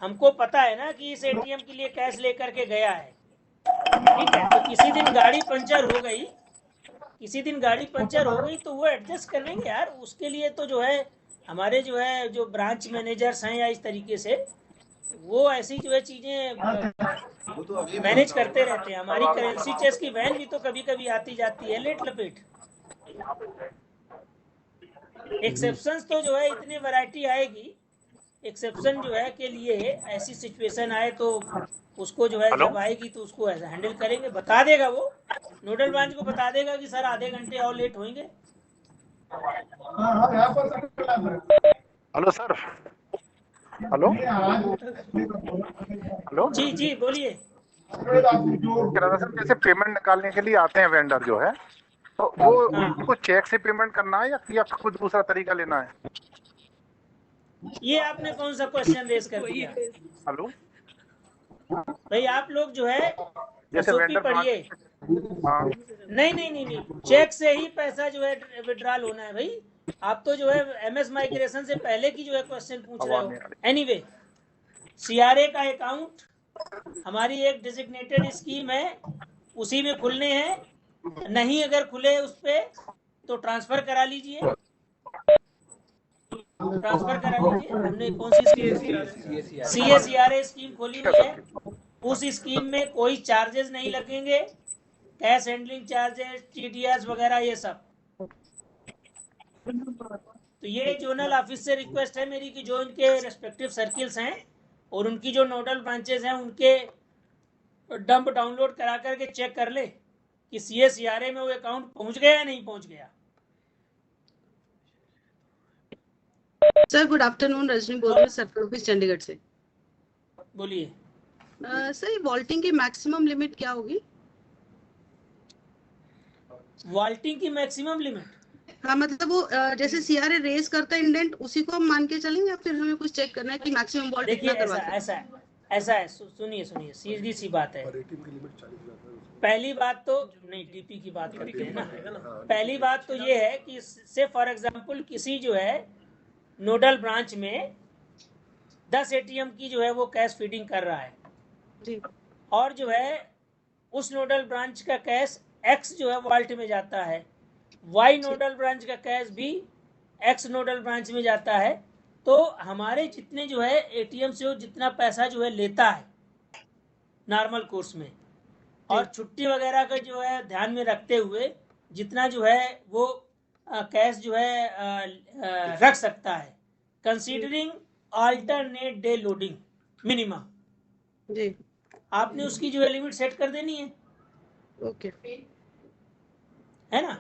S1: हमको पता है ना कि इस एटीएम के लिए कैश लेकर के गया है। ठीक है, तो किसी दिन गाड़ी पंचर हो गई तो वो एडजस्ट कर लेंगे यार। उसके लिए तो जो है हमारे जो ब्रांच मैनेजर्स हैं या इस तरीके से वो ऐसी जो है चीजें मैनेज करते रहते हैं। हमारी करेंसी चेस की वैन भी तो कभी कभी आती जाती है लेट लपेट। एक्सेप्शंस तो जो है इतनी वैरायटी आएगी, एक्सेप्शन जो है के लिए ऐसी सिचुएशन आए तो उसको जो है जब आएगी तो उसको ऐसा हैंडल करेंगे। बता देगा वो, नोडल ब्रांच को बता देगा कि सर आधे घंटे और लेट होंगे।
S11: Hello sir. हेलो
S1: जी बोलिए।
S11: सर जैसे पेमेंट निकालने के लिए आते हैं वेंडर जो है, तो वो उनको चेक से पेमेंट करना है या कुछ दूसरा तरीका लेना है?
S1: ये आपने कौन सा क्वेश्चन रेज कर दिया?
S11: हेलो
S1: भाई आप लोग जो है
S11: जैसे
S1: पढ़िए। नहीं, चेक से ही पैसा जो है विड्रॉल होना है भाई। आप तो जो है एमएस माइग्रेशन से पहले की जो है क्वेश्चन पूछ रहे हो। एनीवे, सीआरए का अकाउंट हमारी एक डेजिग्नेटेड स्कीम है, उसी में खुलने हैं। नहीं अगर खुले उस पे तो ट्रांसफर करा लीजिए। हमने कौन सी स्कीम? सीएसीआरए स्कीम खोली हुई है। उस स्कीम में कोई चार्जेस नहीं लगेंगे, कैश हैंडलिंग चार्जेस, TDS वगैरह ये सब। तो ये जोनल ऑफिस से रिक्वेस्ट है मेरी कि जो इनके रेस्पेक्टिव सर्किल्स हैं और उनकी जो नोडल ब्रांचेस हैं उनके डंप डाउनलोड करा करके चेक कर ले कि CA/CRA में वो अकाउंट पहुंच गया या नहीं पहुंच गया।
S10: सर गुड आफ्टरनून, रजनी बोल रही हूँ सर्कल ऑफिस चंडीगढ़ से।
S1: बोलिए।
S10: सर वॉल्टिंग की मैक्सिमम लिमिट क्या होगी?
S1: वॉल्टिंग की मैक्सिमम लिमिट?
S10: हाँ मतलब वो जैसे CRA रेज करता है इंडेंट, उसी को हम मान के चलेंगे या फिर हमें कुछ चेक करना है कि मैक्सिमम वॉल्ट
S1: देखिए
S10: कितना करवा सकते हैं?
S1: ऐसा है, सुनिए सीधी सी बात है। पहली बात तो नहीं, DP की बात करते हैं ना। पहली बात तो ये है कि से फॉर एग्जांपल किसी जो है नोडल ब्रांच में 10 ATM की जो है वो कैश फीडिंग कर रहा है
S10: जी,
S1: और जो है उस नोडल ब्रांच का कैश X जो है वॉल्ट में जाता है, Y नोडल ब्रांच का कैश भी X नोडल ब्रांच में जाता है। तो हमारे जितने जो है ATM से वो जितना पैसा जो है लेता है नॉर्मल कोर्स में, और छुट्टी वगैरह का जो है ध्यान में रखते हुए जितना जो है वो कैश जो है रख सकता है, considering alternate day loading minimum
S10: जी,
S1: आपने उसकी जो है लिमिट सेट कर देनी है।
S10: ओके,
S1: है ना?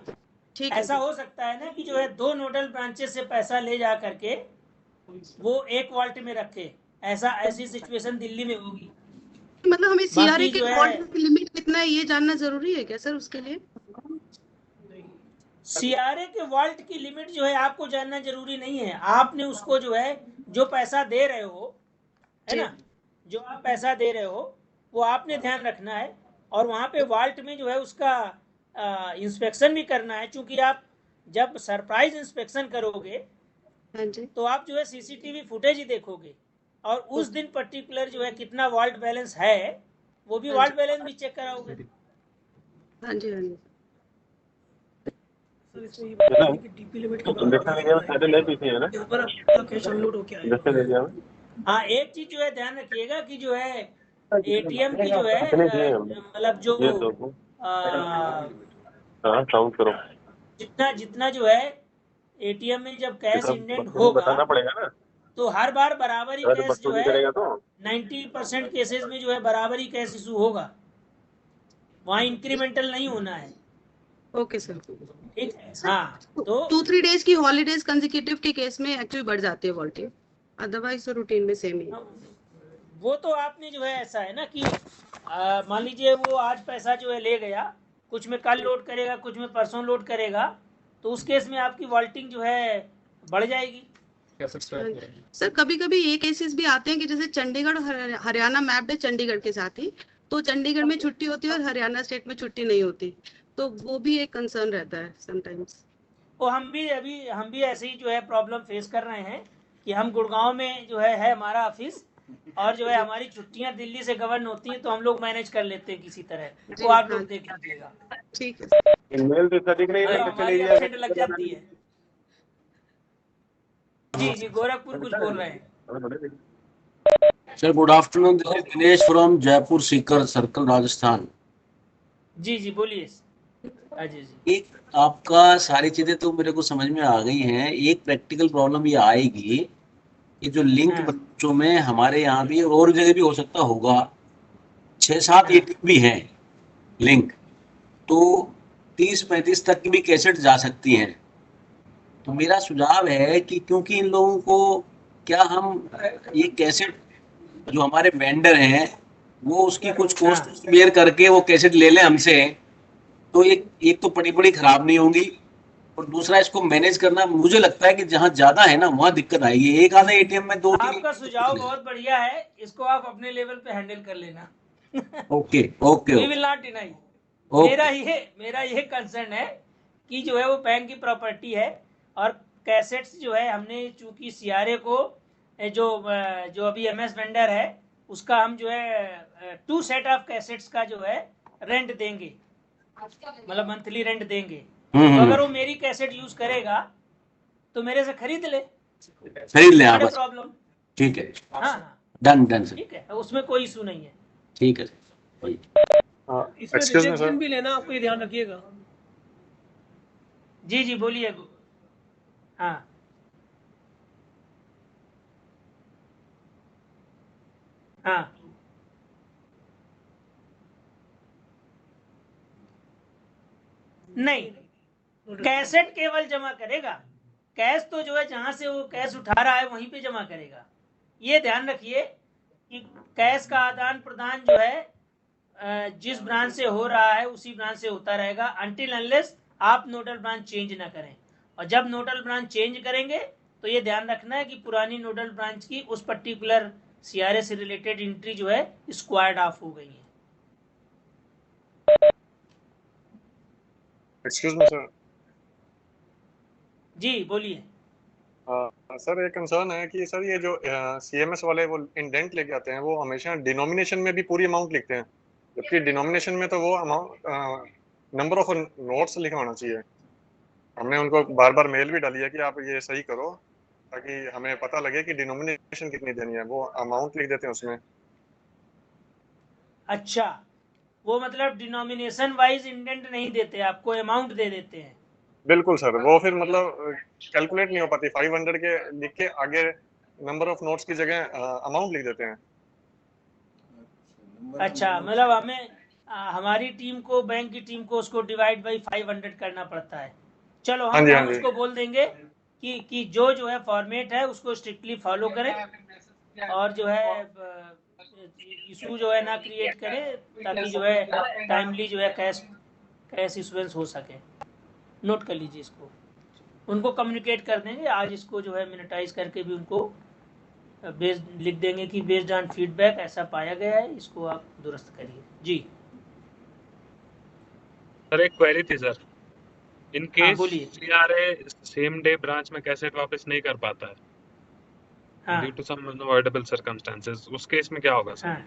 S10: ठीक है।
S1: ऐसा हो सकता है ना कि जो है 2 नोडल ब्रांचेस से पैसा ले जा करके वो 1 वॉल्ट में रखे, ऐसी सिचुएशन दिल्ली में होगी।
S10: मतलब हमें CRA के
S1: जो है
S10: वॉल्ट की लिमिट कितना है ये जानना जरूरी है क्या सर उसके लिए?
S1: CRA के वॉल्ट की लिमिट जो है आपको जानना जरूरी नहीं है। आपने उसको जो है जो पैसा दे रहे हो, है ना, जो आप पैसा दे रहे हो वो आपने ध्यान रखना है, और वहाँ पे वॉल्ट में जो है उसका इंस्पेक्शन भी करना है। चूंकि आप जब सरप्राइज इंस्पेक्शन करोगे तो आप जो है CCTV फुटेज ही देखोगे, और उस दिन पर्टिकुलर जो है कितना वॉल्ट बैलेंस है वो भी वॉल्ट बैलेंस भी चेक कराओगे।
S10: हाँ जी, हाँ जी।
S2: सर इसमें ये बताइए कि DP लिमिट के बाद यहाँ पर आपका कैश अनलोड हो क्या है?
S1: हाँ, एक चीज जो है ध्यान रखिएगा कि जो है ATM की जो है मतलब जो
S4: काउंट करो
S1: जितना जो है ATM में जब कैश इंडेंट होगा
S4: पड़ेगा ना,
S1: तो हर बार बराबर ही कैश जो है
S4: तो
S1: 90% केसेस में जो है बराबर ही कैश इशू होगा, वहाँ इंक्रीमेंटल नहीं होना है।
S10: ओके सर,
S1: ठीक है। हाँ, तो
S10: 2-3 डेज की हॉलीडेज कंसेक्यूटिव के केस में एक्चुअली बढ़ जाती है वॉल्टिंग, अदरवाइज तो रूटीन में सेम ही।
S1: वो तो आपने जो है ऐसा है ना कि मान लीजिए वो आज पैसा जो है ले गया, कुछ में कल लोड करेगा, कुछ में परसों लोड करेगा, तो उस केस में आपकी वॉल्टिंग जो है बढ़ जाएगी।
S10: सर कभी कभी ये केसेस भी आते हैं कि जैसे चंडीगढ़ हरियाणा मैप्ड है चंडीगढ़ के साथ ही, तो चंडीगढ़ में छुट्टी होती है और हरियाणा स्टेट में छुट्टी नहीं होती, तो वो भी एक कंसर्न रहता है समटाइम्स।
S1: वो हम भी ऐसे ही जो है प्रॉब्लम फेस कर रहे हैं कि हम गुड़गांव में जो है हमारा ऑफिस, और जो है हमारी छुट्टियां दिल्ली से गवर्न होती हैं, तो हम लोग मैनेज कर लेते हैं किसी तरह, वो आप लोग देख लीजिएगा।
S10: ठीक है,
S4: ईमेल पे दिख रही है,
S1: हमारी एब्सेंट लग जाती है। जी गोरखपुर कुछ बोल रहे हैं।
S12: Sir good afternoon, this is Dinesh from Jaipur Sikar circle Rajasthan.
S1: जी बोलिए। जी
S12: एक आपका सारी चीजें तो मेरे को समझ में आ गई हैं, एक प्रैक्टिकल प्रॉब्लम ये आएगी कि जो लिंक बच्चों में हमारे यहाँ भी और जगह भी हो सकता होगा, 6-7 ATM भी हैं लिंक, तो 30-35 तक की भी कैसेट जा सकती हैं। तो मेरा सुझाव है कि क्योंकि इन लोगों को क्या हम ये कैसेट जो हमारे वेंडर हैं वो उसकी कुछ कॉस्ट बेयर करके वो कैसेट ले लें हमसे, तो एक तो बड़ी खराब नहीं होंगी, और दूसरा इसको मैनेज करना मुझे लगता है कि जहाँ ज्यादा है ना वहाँ दिक्कत आएगी। एक आधा ATM में 2
S1: आपका सुझाव बहुत बढ़िया है, इसको आप अपने लेवल पे हैंडल कर लेना।
S12: Okay
S1: we will not deny. मेरा ये कंसर्न है कि जो है वो बैंक की प्रॉपर्टी है, और कैसेट्स जो है हमने चूंकि CRA को जो अभी MS वेंडर है उसका हम जो है 2 सेट ऑफ कैसेट्स का जो है रेंट देंगे, मतलब मंथली रेंट देंगे। तो अगर वो मेरी कैसेट यूज करेगा तो मेरे से खरीद ले आप, प्रॉब्लम।
S12: ठीक है,
S1: हाँ
S12: डन सर,
S1: ठीक है, उसमें कोई इशू नहीं है।
S12: ठीक है।
S2: इसमें
S9: एक्सक्यूज मी
S2: रिजेक्शन
S9: सर,
S2: भी लेना, आपको ये ध्यान रखिएगा।
S1: जी जी बोलिए। हाँ हाँ नहीं, कैसेट केवल जमा करेगा, कैश तो जो है जहां से वो कैश उठा रहा है वहीं पे जमा करेगा। ये ध्यान रखिए कि कैश का आदान प्रदान जो है जिस ब्रांच से हो रहा है उसी ब्रांच से होता रहेगा अनटिल अनलेस आप नोडल ब्रांच चेंज ना करें। और जब नोडल ब्रांच चेंज करेंगे तो ये ध्यान रखना है कि पुरानी नोडल ब्रांच की उस पर्टिकुलर सीआरए से रिलेटेड एंट्री जो है स्क्वायर्ड ऑफ हो गई है।
S9: Excuse me sir.
S1: जी बोलिए।
S9: सर एक कंसर्न है कि सर ये जो सीएमएस वाले वो इंडेंट लेके आते हैं वो हमेशा डिनोमिनेशन में भी पूरी अमाउंट लिखते हैं, जबकि डिनोमिनेशन में तो वो अमाउंट नंबर ऑफ नोट्स लिखवाना चाहिए। हमने उनको बार बार मेल भी डाली है कि आप ये सही करो ताकि हमें पता लगे कि डिनोमिनेशन कितनी देनी है, वो अमाउंट लिख देते हैं उसमें।
S1: अच्छा, वो मतलब डिनोमिनेशन वाइज इंडेंट नहीं देते, आपको अमाउंट दे देते हैं।
S9: बिल्कुल सर, वो फिर मतलब कैलकुलेट नहीं हो पाती, 500 के लिख के आगे नंबर ऑफ नोट्स की जगह अमाउंट लिख देते हैं।
S1: अच्छा, मतलब हमें हमारी टीम को, बैंक की टीम को उसको डिवाइड बाई 500 करना पड़ता है। चलो
S9: हाँ जी, हाँ
S1: हम
S9: जी।
S1: उसको बोल देंगे कि जो है फॉर्मेट है उसको स्ट्रिक्टली फॉलो करें और जो है इशू जो है ना क्रिएट करें, ताकि जो है टाइमली जो है कैश इशुएंस हो सके। नोट कर लीजिए इसको, उनको कम्युनिकेट कर देंगे आज, इसको जो है मिनटाइज करके भी उनको लिख देंगे कि बेस्ड ऑन फीडबैक ऐसा पाया गया है, इसको आप दुरुस्त करिए। जी
S9: सर एक क्वेरी थी सर, इन
S1: हाँ
S9: केस
S1: बोलिए।
S9: सीआरए सेम डे ब्रांच में कैसेट वापस नहीं कर पाता है
S1: हाँ
S9: due to some unavoidable circumstances, उस केस में क्या होगा सर?
S1: हाँ,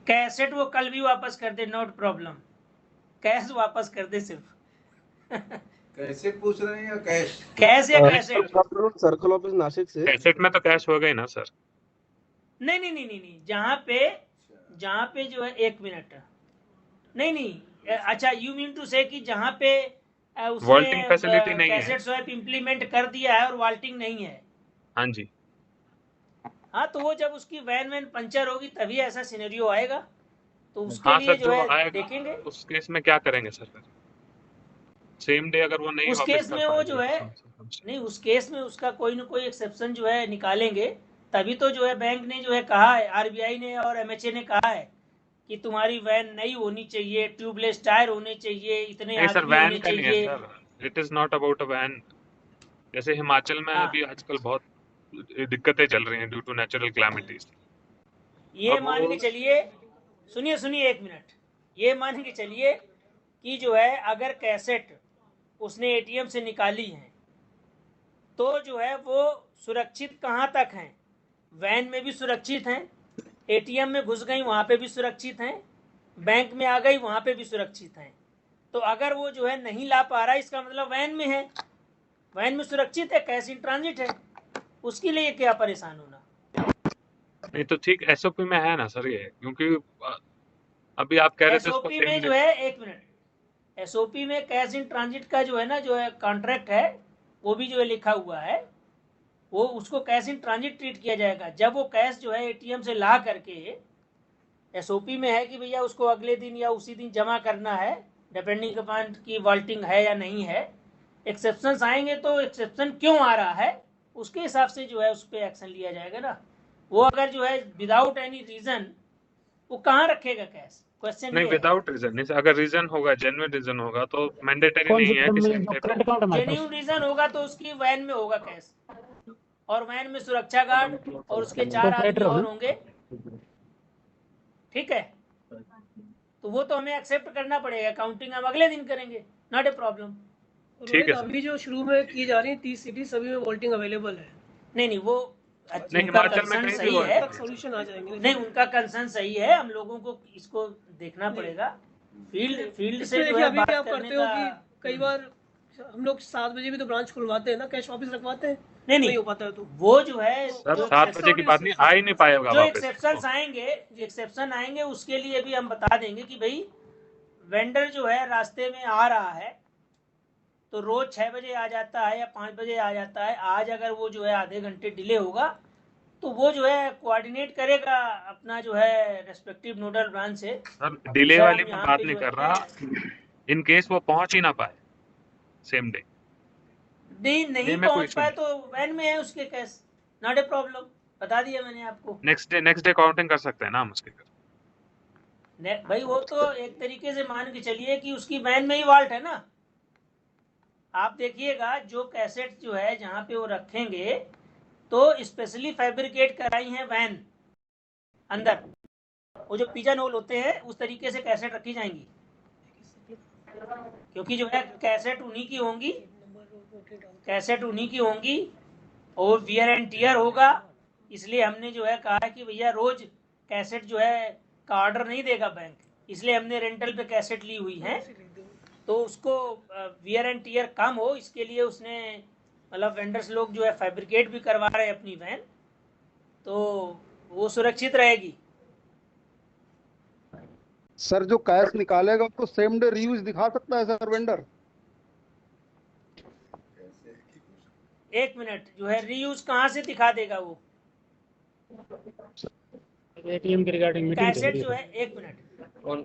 S1: कैसेट वो कल भी वापस कर दे, नोट प्रॉब्लम, कैश वापस कर दे सिर्फ।
S13: कैसेट पूछ रहे हैं या कैश?
S1: कैश या कैसेट?
S8: सर्कल ऑफिस नासिक से।
S9: कैसेट में तो कैश हो गई ना सर?
S1: नहीं नहीं नहीं नहीं नहीं, जहाँ पे जो है, एक मिनट, नहीं अच्छा, यू मीन टू से कि जहाँ पे
S9: वॉल्टिंग
S1: उसने
S9: फैसिलिटी नहीं है।
S1: कैसेट स्वैप इम्प्लीमेंट कर दिया है और वॉल्टिंग नहीं है।
S9: हाँ जी।
S1: हाँ, तो वो जब उसकी वैन पंचर होगी तभी ऐसा सिनेरियो आएगा, तो उसके
S9: हाँ
S1: लिए
S9: सर,
S1: जो
S9: जो
S1: है
S9: आएगा
S1: देखेंगे।
S9: उस केस में क्या करेंगे सर? सेम डे अगर वो नहीं
S1: उस
S9: वापस
S1: केस
S9: कर
S1: में वो
S9: पाएगी
S1: जो है, नहीं, उस केस में उसका कोई ना कोई एक्सेप्शन जो है निकालेंगे, तभी तो जो है बैंक ने जो है कहा है, आरबीआई ने और एमएचए ने कहा है कि तुम्हारी वैन नई होनी चाहिए, ट्यूबलेस टायर होने चाहिए, इतने
S9: नहीं सर,
S1: आदमी
S9: वैन
S1: होने
S9: का नहीं है
S1: चाहिए।
S9: Sir, it is not about a van. जैसे हिमाचल में
S1: हाँ।
S9: अभी आजकल बहुत दिक्कतें चल रही हैं ड्यू टू नेचुरल क्लैमिटीज।
S1: ये
S9: अब
S1: मान के चलिए, सुनिए एक मिनट, ये मान के चलिए कि जो है अगर कैसेट उसने एटीएम से निकाली है तो जो है वो सुरक्षित कहाँ तक हैं? वैन में भी सुरक्षित हैं, एटीएम में घुस गई वहाँ पे भी सुरक्षित हैं, बैंक में आ गई वहाँ पे भी सुरक्षित हैं। तो अगर वो जो है नहीं ला पा रहा है, इसका मतलब वैन में है, वैन में सुरक्षित है, कैश इन ट्रांजिट है, उसके लिए क्या परेशान होना?
S9: नहीं तो ठीक एसओपी में है ना सर ये, क्योंकि अभी आप कह रहे थे उसको
S1: एसओपी
S9: सेम
S1: में जो है, एक मिनट, एसओपी में कैश इन ट्रांजिट का जो है ना, जो है कॉन्ट्रैक्ट है, वो भी जो है लिखा हुआ है, वो उसको कैश इन ट्रांजिट ट्रीट किया जाएगा। जब वो कैश जो है एटीएम से ला करके, एसओपी में है कि भैया उसको अगले दिन या उसी दिन जमा करना है, डिपेंडिंग अपॉन की वॉल्टिंग है या नहीं है। एक्सेप्शंस आएंगे तो एक्सेप्शन क्यों आ रहा है उसके हिसाब से जो है उस पर एक्शन लिया जाएगा ना। वो अगर जो है विदाउट एनी रीजन, वो कहाँ रखेगा कैश? क्वेश्चन
S9: नहीं, विदाउट रीजन नहीं, अगर रीजन होगा, जेन्युइन रीजन होगा तो मैंडेटरी नहीं है कि सेम डे।
S1: जेन्युइन रीजन होगा तो उसकी वैन में होगा कैश, और वैन में सुरक्षा गार्ड और उसके 4 आदमी और होंगे, ठीक है? तो वो तो हमें एक्सेप्ट करना पड़ेगा, काउंटिंग हम अगले दिन करेंगे, नॉट ए प्रॉब्लम।
S2: ठीक है। अभी जो शुरू में की जा रही है 30 सिटी सभी में वोल्टिंग अवेलेबल है।
S1: नहीं वो
S9: नहीं,
S1: उनका
S9: हिमाचल में
S1: कंसर्न
S9: कहीं भी
S1: सही
S9: वोल्टिंग
S1: है,
S9: नहीं।
S2: सॉल्यूशन आ जाएंगे।
S1: नहीं उनका कंसर्न सही है, हम लोगों को इसको देखना पड़ेगा। फील्ड से जो है
S2: अभी
S1: बात
S2: क्या आप
S1: करने
S2: करते हो
S1: का।
S2: कि कई बार हम लोग 7 बजे भी तो ब्रांच खुलवाते हैं ना, कैश वापस रखवाते हैं, नहीं हो पाता है तो
S1: वो जो है
S14: सर 7 बजे की बात नहीं, आ ही नहीं पाएगा
S1: जो
S14: वापस।
S1: एक्सेप्शन आएंगे उसके लिए भी हम बता देंगे कि भाई वेंडर जो है रास्ते में आ रहा है तो रोज 6 बजे आ जाता है या 5 बजे आ जाता है, आज अगर वो जो है आधे घंटे डिले होगा तो वो जो है कोऑर्डिनेट करेगा अपना जो है रेस्पेक्टिव नोडल ब्रांच से।
S14: सर डिले वाली मैं बात नहीं कर रहा, इन केस वो पहुंच ही ना पाए सेम डे,
S1: नहीं पहुंच पाए तो वैन में है उसके केस, नॉट ए प्रॉब्लम, बता दिया मैंने आपको।
S14: नेक्स्ट डे काउंटिंग कर सकते हैं ना हम उसके।
S1: भाई वो तो एक तरीके से मान के चलिए कि उसकी वैन में ही वॉल्ट है ना। आप देखिएगा जो कैसेट जो है जहाँ पे वो रखेंगे तो स्पेशली फैब्रिकेट कराई है वैन अंदर, वो जो पिजन होल होते हैं उस तरीके से कैसेट रखी जाएंगी, क्योंकि जो है कैसेट उन्हीं की होंगी और वियर एंड टियर होगा। इसलिए हमने जो है कहा कि भैया रोज कैसेट जो है का ऑर्डर नहीं देगा बैंक, इसलिए हमने रेंटल पे कैसेट ली हुई है, तो उसको वियर एंड टियर कम हो इसके लिए उसने मतलब वेंडर्स लोग जो है फैब्रिकेट भी करवा रहे हैं अपनी वैन, तो वो सुरक्षित रहेगी।
S8: सर जो कैश निकालेगा उसको सेम डे रीयूज दिखा सकता है सर वेंडर?
S1: एक मिनट, जो है रीयूज कहाँ से दिखा देगा वो?
S15: एटीएम के रिगार्डिंग
S1: कैसेट जो है, एक मिनट,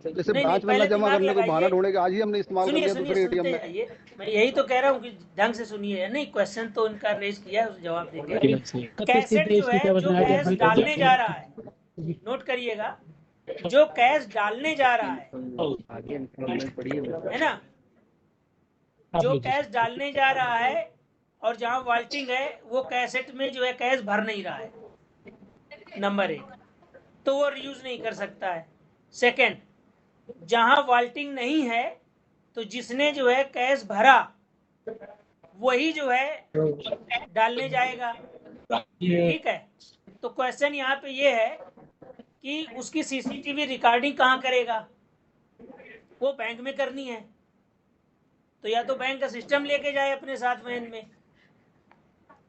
S8: जैसे ब्रांच में न जमा करने को बहाना ढूंढेगा, आज ही हमने इस्तेमाल कर लिया दूसरे एटीएम में।
S1: मैं यही तो कह रहा हूँ कि ढंग से सुनिए, नहीं क्वेश्चन तो उनका रेज किया है, जवाब देंगे। कैसेट जो है जो कैश डालने जा रहा है, नोट करिएगा, जो कैश डालने जा रहा है ना, जो कैश डालने जा रहा है और जहाँ वॉल्टिंग है वो कैसेट में जो है कैश भर नहीं रहा है, नंबर 1, तो वो रीयूज नहीं कर सकता है। सेकंड, जहां वॉल्टिंग नहीं है तो जिसने जो है कैश भरा वही जो है डालने जाएगा, ठीक है। तो क्वेश्चन यहाँ पे ये है कि उसकी सीसीटीवी रिकॉर्डिंग कहाँ करेगा? वो बैंक में करनी है, तो या तो बैंक का सिस्टम लेके जाए अपने साथ वैन में,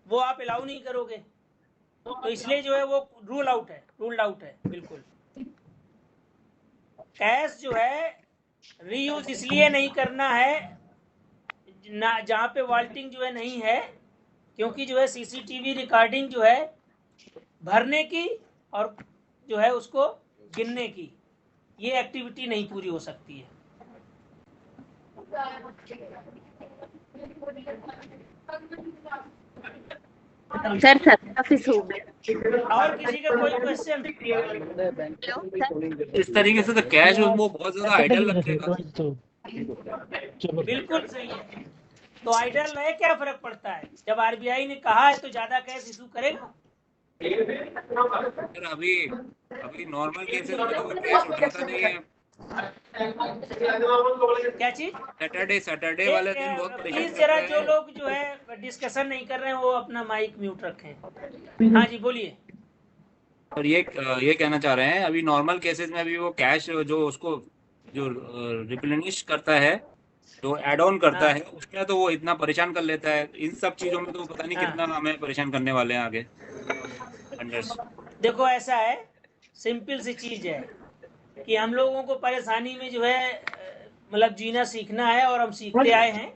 S1: वो आप अलाउ नहीं करोगे, तो इसलिए जो है वो रूल्ड आउट है बिल्कुल। कैश जो है रीयूज इसलिए नहीं करना है ना जहाँ पे वॉल्टिंग जो है नहीं है, क्योंकि जो है सीसीटीवी रिकॉर्डिंग जो है भरने की और जो है उसको गिनने की, ये एक्टिविटी नहीं पूरी हो सकती है।
S16: सर ऑफिस हो गया।
S1: और किसी का कोई क्वेश्चन?
S5: इस तरीके से तो कैश वो बहुत ज्यादा आइडल रखेगा।
S1: बिल्कुल सही है, तो आइडल रहे क्या फर्क पड़ता है, जब आरबीआई ने कहा है तो ज्यादा कैश इशू करेगा।
S5: सर अभी नॉर्मल केसेस में तो कैश उठाता नहीं है।
S1: क्या चीज?
S5: सैटरडे वाले दिन बहुत
S1: प्लीज जरा जो लोग जो है डिस्कशन नहीं कर रहे हैं वो अपना माइक म्यूट रखें। हाँ जी बोलिए।
S5: और ये कहना चाह रहे हैं, अभी नॉर्मल केसेस में अभी वो कैश जो उसको जो रिप्लेनिश करता है, तो एड ऑन करता है, उसमें तो वो इतना परेशान कर लेता है। इन सब चीजों में तो पता नहीं कितना हमें परेशान करने वाले हैं आगे।
S1: देखो ऐसा है, सिंपल सी चीज है कि हम लोगों को परेशानी में जो है मतलब जीना सीखना है और हम सीखते आए हैं,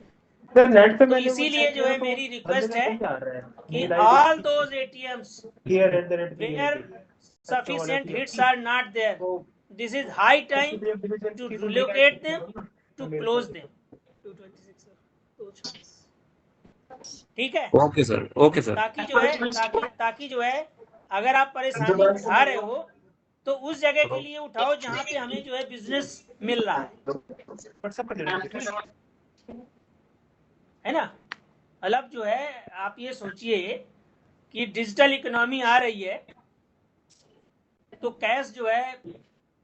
S1: तो इसीलिए जो है मेरी रिक्वेस्ट है कि all those ATMs where sufficient hits are not there, this is high time to relocate them, to close them. ठीक है?
S5: Okay sir.
S1: ताकि जो है अगर आप परेशानी उठा रहे हो तो उस जगह के लिए उठाओ जहाँ पे हमें जो है बिजनेस मिल रहा है ना। मतलब जो है आप ये सोचिए कि डिजिटल इकोनॉमी आ रही है तो कैश जो है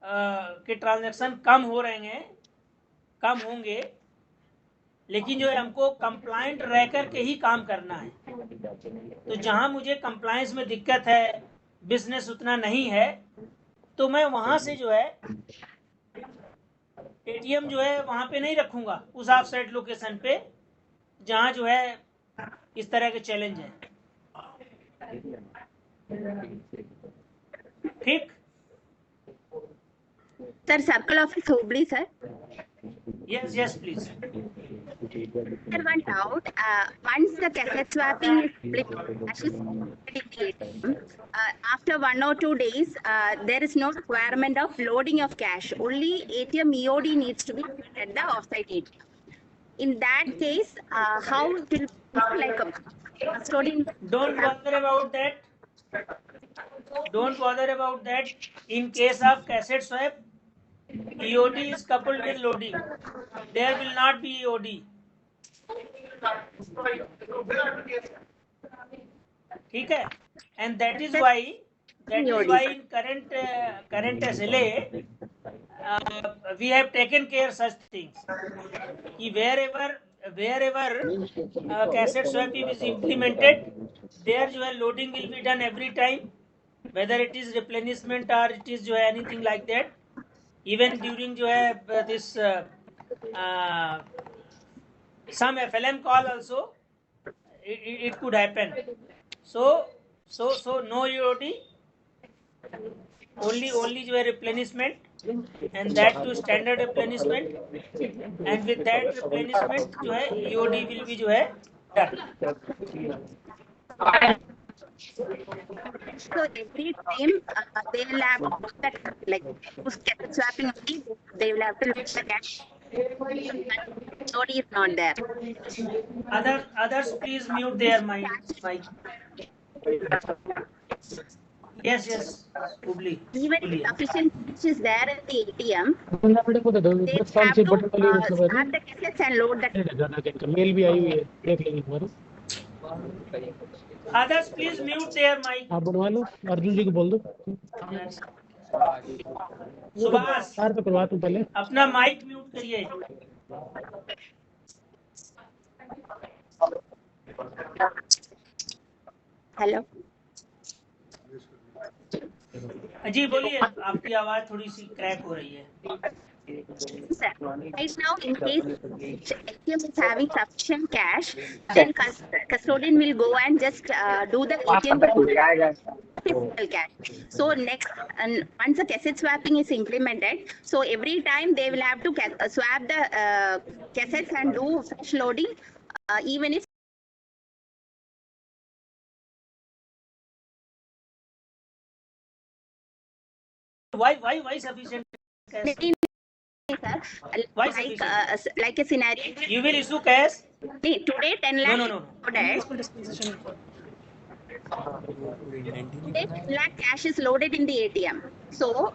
S1: के ट्रांजैक्शन कम हो रहे हैं, कम होंगे, लेकिन जो है हमको कंप्लाइंट रह कर के ही काम करना है। तो जहां मुझे कंप्लायंस में दिक्कत है, बिजनेस उतना नहीं है, तो मैं वहां से जो है एटीएम जो है वहां पे नहीं रखूंगा, उस ऑफ साइट लोकेशन पे जहां जो है इस तरह के चैलेंज है। ठीक।
S16: Sir, Circle Office Hubli, sir.
S1: Yes, yes, please.
S16: Sir, one doubt. Once the cassette swapping is split, after 1 or 2 days, there is no requirement of loading of cash. Only ATM EOD needs to be at the offsite ATM. In that case, how it will be like a custodian?
S1: Don't bother about that. Don't bother about that. In case of cassette swap, EOD is coupled with loading. There will not be EOD. ठीक है? And that is why in current SLA we have taken care such things. कि wherever cassette swapping is implemented, there जो है loading will be done every time, whether it is replenishment or it is जो है anything like that. Even during जो है this some FLM call also it could happen. So no EOD, only जो है replenishment, and that to standard replenishment, and with that replenishment जो है EOD will be जो है done.
S16: So every time they will have that, like cassette swapping, they will have to look the cash. EOD is not there.
S1: Others please mute their mic. Yes, Hubli.
S16: Even if sufficient cash is there in the ATM, they have to start the cassettes and load the.
S15: Mail भी आई हुई है, देख लेंगे एक बार.
S1: Others please mute their mic.
S15: आप बनवा लो, अर्जुन जी को बोल दो.
S1: सुभाष
S15: यार तो करवा तू पहले.
S1: अपना माइक म्यूट करिए.
S16: हेलो
S1: जी बोलिए, आपकी आवाज थोड़ी सी क्रैक हो रही है.
S16: Right now, in case ATM is having sufficient cash, then custodian will go and just do the ATM physical cash. So next, and once the cassette swapping is implemented, so every time they will have to swap the cassettes and do fresh loading, even if.
S1: Why sufficient cash?
S16: Like a scenario.
S1: You will issue cash?
S16: Today 10 lakh.
S1: No.
S16: Today 10 lakh cash is loaded in the ATM. So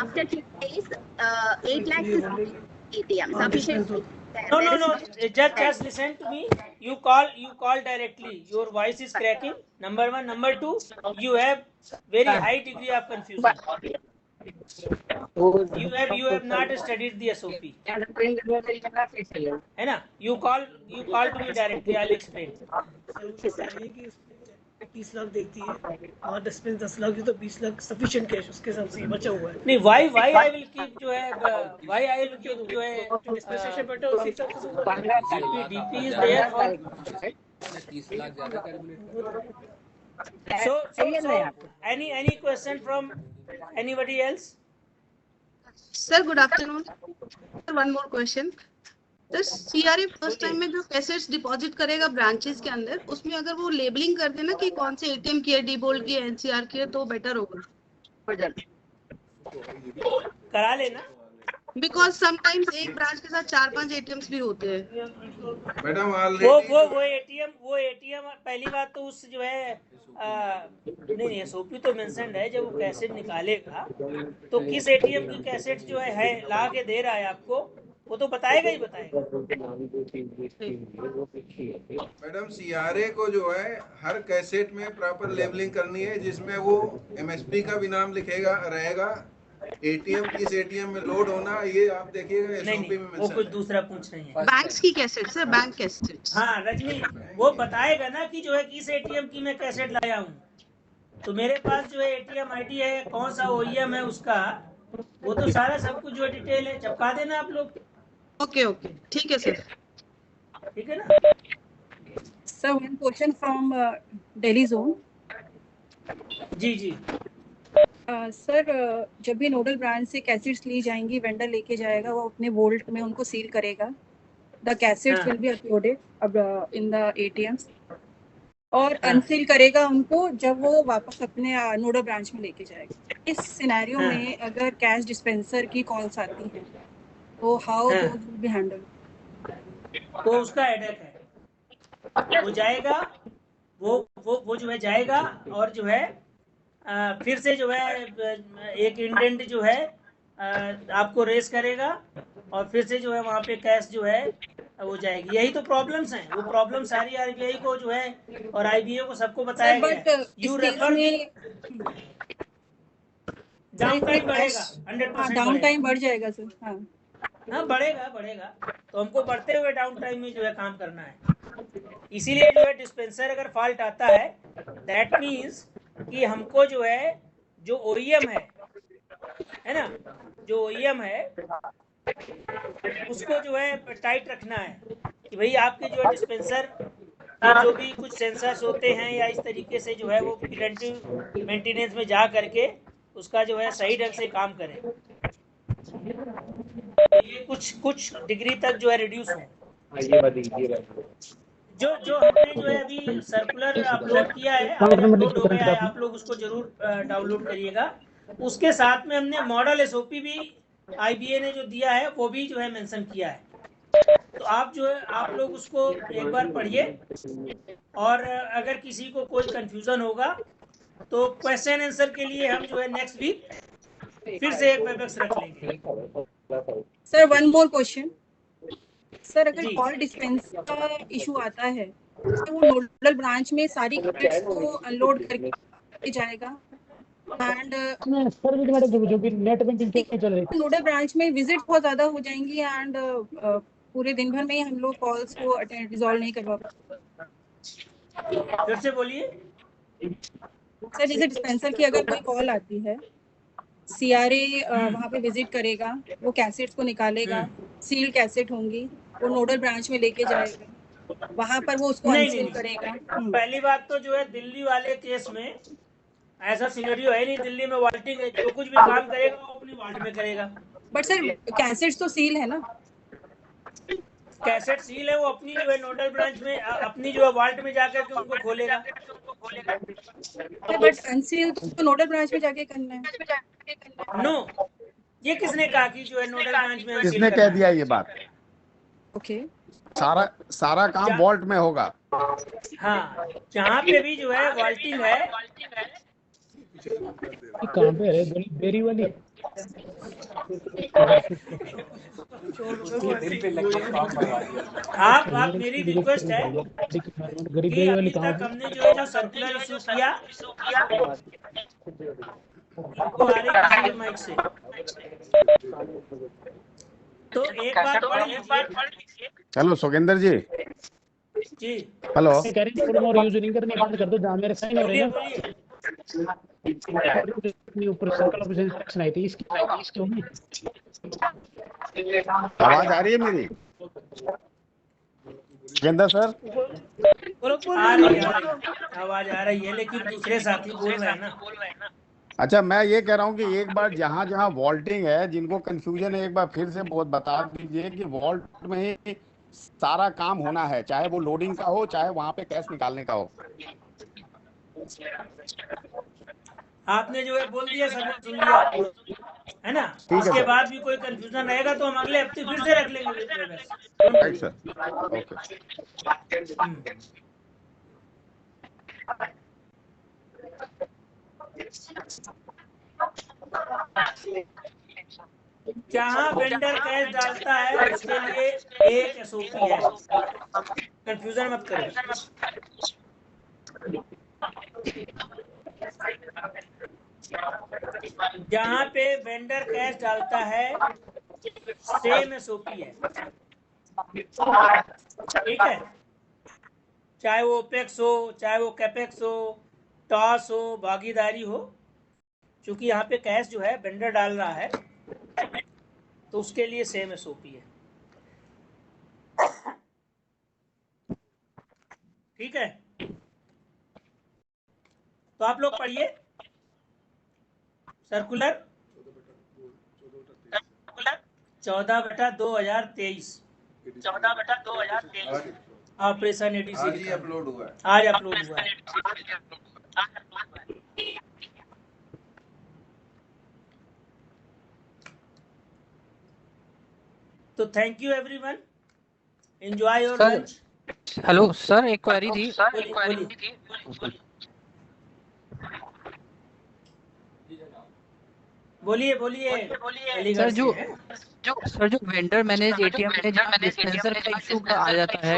S16: after 2 days, 8 lakhs is ATM. Sufficient.
S1: No. Just listen to me. You call directly. Your voice is cracking. Number one. Number two, you have very high degree of confusion. You have not studied the SOP. है ना? You call to me directly. I'll explain.
S2: 30 lakh देखती है और डिस्पेंस 10 लाख, तो 20 लाख सफिशिएंट कैश उसके हिसाब से बचा हुआ है.
S1: नहीं, why I will keep जो है
S2: डिस्पेंसेशन बेटा उसी हिसाब से
S1: DP is there for
S17: 30 lakh ज्यादा
S1: So any question from anybody else?
S10: Sir, good afternoon. One more question. Sir CRA first time में जो कैसेट्स डिपॉजिट करेगा ब्रांचेस के अंदर, उसमें अगर वो लेबलिंग कर देना कि कौन से ATM की है, डीबोल्ड की है, NCR की है, तो बेटर होगा.
S1: करा लेना.
S10: बिकॉज समटाइम्स एक ब्रांच के साथ 4-5 ATMs भी होते हैं.
S13: मैडम
S1: वो ATM पहली बात तो उस जो है नहीं SOP तो मेंशन है. जब वो कैसेट निकालेगा तो किस ATM की कैसेट जो है ला के दे रहा है आपको, वो तो बताएगा ही बताएगा.
S13: मैडम CRA को जो है हर कैसेट में प्रॉपर लेबलिंग करनी है, जिसमें वो MSP का भी नाम लिखेगा रहेगा, ATM किस ATM में लोड होना, ये आप देखिएगा SOP में
S1: वो कुछ दूसरा पूछ रही है.
S10: बैंक्स की कैसेट सर, बैंक कैसेट.
S1: हाँ रजनी, वो बताएगा ना कि जो है किस ATM की मैं कैसेट लाया हूँ. तो मेरे पास जो है ATM ID है, कौन सा OEM है उसका, वो तो सारा सब कुछ जो डिटेल है, चिपका देना आप लोग.
S10: ओके ठीक है सर.
S1: ठीक है ना.
S18: Sir, one question from Delhi zone.
S1: जी जी
S17: सर जब भी नोडल ब्रांच से कैसेट्स ली जाएंगी, वेंडर लेके जाएगा, वो अपने वोल्ट में उनको सील करेगा। The cassettes will be uploaded अब इन द ATMs और अनसील करेगा उनको जब वो वापस अपने नोडल ब्रांच में लेके जाएगा। इस सिनेरियो में अगर कैश डिस्पेंसर की कॉल्स आती हैं तो how those will be handle?
S1: तो उसका हेडेक है, वो जाएगा, वो जो है जाएगा और जो है फिर से जो है एक इंडेंट जो है आपको रेस करेगा और फिर से जो है वहाँ पे कैश जो है वो जाएगी। यही तो प्रॉब्लम्स हैं, वो प्रॉब्लम सारी RBI को जो है और IBA को सबको बताया गया है। यू रेफर डाउन टाइम बढ़ेगा, 100%
S17: डाउन टाइम बढ़ जाएगा सर।
S1: हाँ बढ़ेगा, तो हमको बढ़ते हुए डाउन टाइम में जो है काम करना है। इसीलिए जो है डिस्पेंसर अगर फॉल्ट आता है, दैट मीन्स कि हमको जो है जो OEM है ना, जो OEM है उसको जो है टाइट रखना है कि भाई आपके जो है डिस्पेंसर जो भी कुछ सेंसर्स होते हैं या इस तरीके से जो है वो प्रिवेंटिव मेंटेनेंस में जा करके उसका जो है सही ढंग से काम करें। ये कुछ डिग्री तक जो है रिड्यूस हो। जो हमने जो है अभी सर्कुलर अपलोड किया है, अपलोड हो गया है, आप लोग उसको जरूर डाउनलोड करिएगा। उसके साथ में हमने मॉडल SOP भी IBA ने जो दिया है वो भी जो है मेंशन किया है। तो आप जो है आप लोग उसको एक बार पढ़िए और अगर किसी को कोई कंफ्यूजन होगा तो क्वेश्चन आंसर के लिए हम जो है नेक्स्ट वीक फिर से एक वेबएक्स रख लेंगे।
S17: Sir one more question sir, अगर कॉल डिस्पेंस का इशू आता है तो वो नोडल ब्रांच में सारी कैसेट्स को अनलोड करके जाएगा एंड
S15: सर जो भी नेट बैंकिंग चल रही है
S17: नोडल ब्रांच में विजिट बहुत ज्यादा हो जाएंगी एंड पूरे दिन भर में ही हम लोग कॉल्स को अटेंड रिजॉल्व नहीं करवा पाते।
S1: फिर से बोलिए
S17: सर, जैसे डिस्पेंसर की अगर कोई कॉल आती है, CRA वहाँ पे विजिट करेगा, वो कैसेट्स को निकालेगा, सील कैसेट होंगी, वो नोडल ब्रांच में लेके जाएगा, वहाँ पर वो उसको अनसील करेगा।
S1: पहली बात तो जो है दिल्ली वाले केस में ऐसा सिनेरियो है नहीं। दिल्ली में वाल्टिंग है, जो कुछ भी काम करेगा वो अपनी वाल्ट में करेगा।
S17: बट सर कैसेट्स तो सील है ना?
S1: कैसेट सील है, वो अपनी जो है नोडल ब्रांच में अपनी जो है वाल्ट में जाकर के उनको खोलेगा।
S17: बट अनसील तो नोडल ब्रांच में जाके करना है।
S1: नो, ये किसने कहा कि जो है नोडल ब्रांच में
S18: किसने कह दिया ये बात?
S17: ओके,
S18: सारा काम वॉल्ट में होगा।
S1: हाँ, जहाँ पे भी जो है वाल्टिंग है।
S15: कहाँ पे है बेरी वाली?
S1: आप मेरी रिक्वेस्ट है कि अभी तक हमने जो है जो सर्कुलर इशू किया इनको आ रही किसी माइक से, तो एक बार पढ़ लीजिए।
S18: चलो सुखिंदर जी
S1: जी
S18: हेलो,
S15: यूज नहीं करने बंद कर दो जहाँ मेरे साइन हो रहे हैं ऊपर सर्कल ऑफ इंस्ट्रक्शन आई थी इसकी होगी।
S18: आवाज आ रही है मेरी सुखिंदर सर?
S1: आवाज आ रही है लेकिन दूसरे साथी बोल रहे हैं ना।
S18: अच्छा, मैं ये कह रहा हूँ कि एक बार जहाँ जहाँ वॉल्टिंग है, जिनको कंफ्यूजन है, एक बार फिर से बहुत बता दीजिए कि वॉल्ट में ही सारा काम होना है, चाहे वो लोडिंग का हो चाहे वहाँ पे कैश निकालने का हो।
S1: आपने जो है बोल दिया, सबने सुन लिया है ना। इसके बाद भी कोई कंफ्यूजन रहेगा तो हम अगले हफ्ते फिर से रख लेंगे।
S18: Right sir, okay.
S1: जहाँ वेंडर कैश डालता है उसके लिए एक SOP है, कंफ्यूजन मत करो। जहाँ पे वेंडर कैश डालता है सेम SOP है, ठीक है। चाहे वो ओपेक्स हो, चाहे वो कैपेक्स हो, टॉस हो, भागीदारी हो, क्योंकि यहाँ पे कैश जो है वेंडर डाल रहा है तो उसके लिए सेम SOP है, ठीक है। तो आप लोग पढ़िए सर्कुलर 14/2023 ऑपरेशन एडीसी
S13: आज ही अपलोड हुआ है।
S1: आज अपलोड हुआ है। तो thank you everyone, enjoy your lunch.
S19: Hello sir, एक क्वेरी थी।
S1: बोलिए बोलिए।
S19: सर जो वेंडर मैनेज एटीएम में जहाँ डिस्पेंसर का इशू आ जाता है,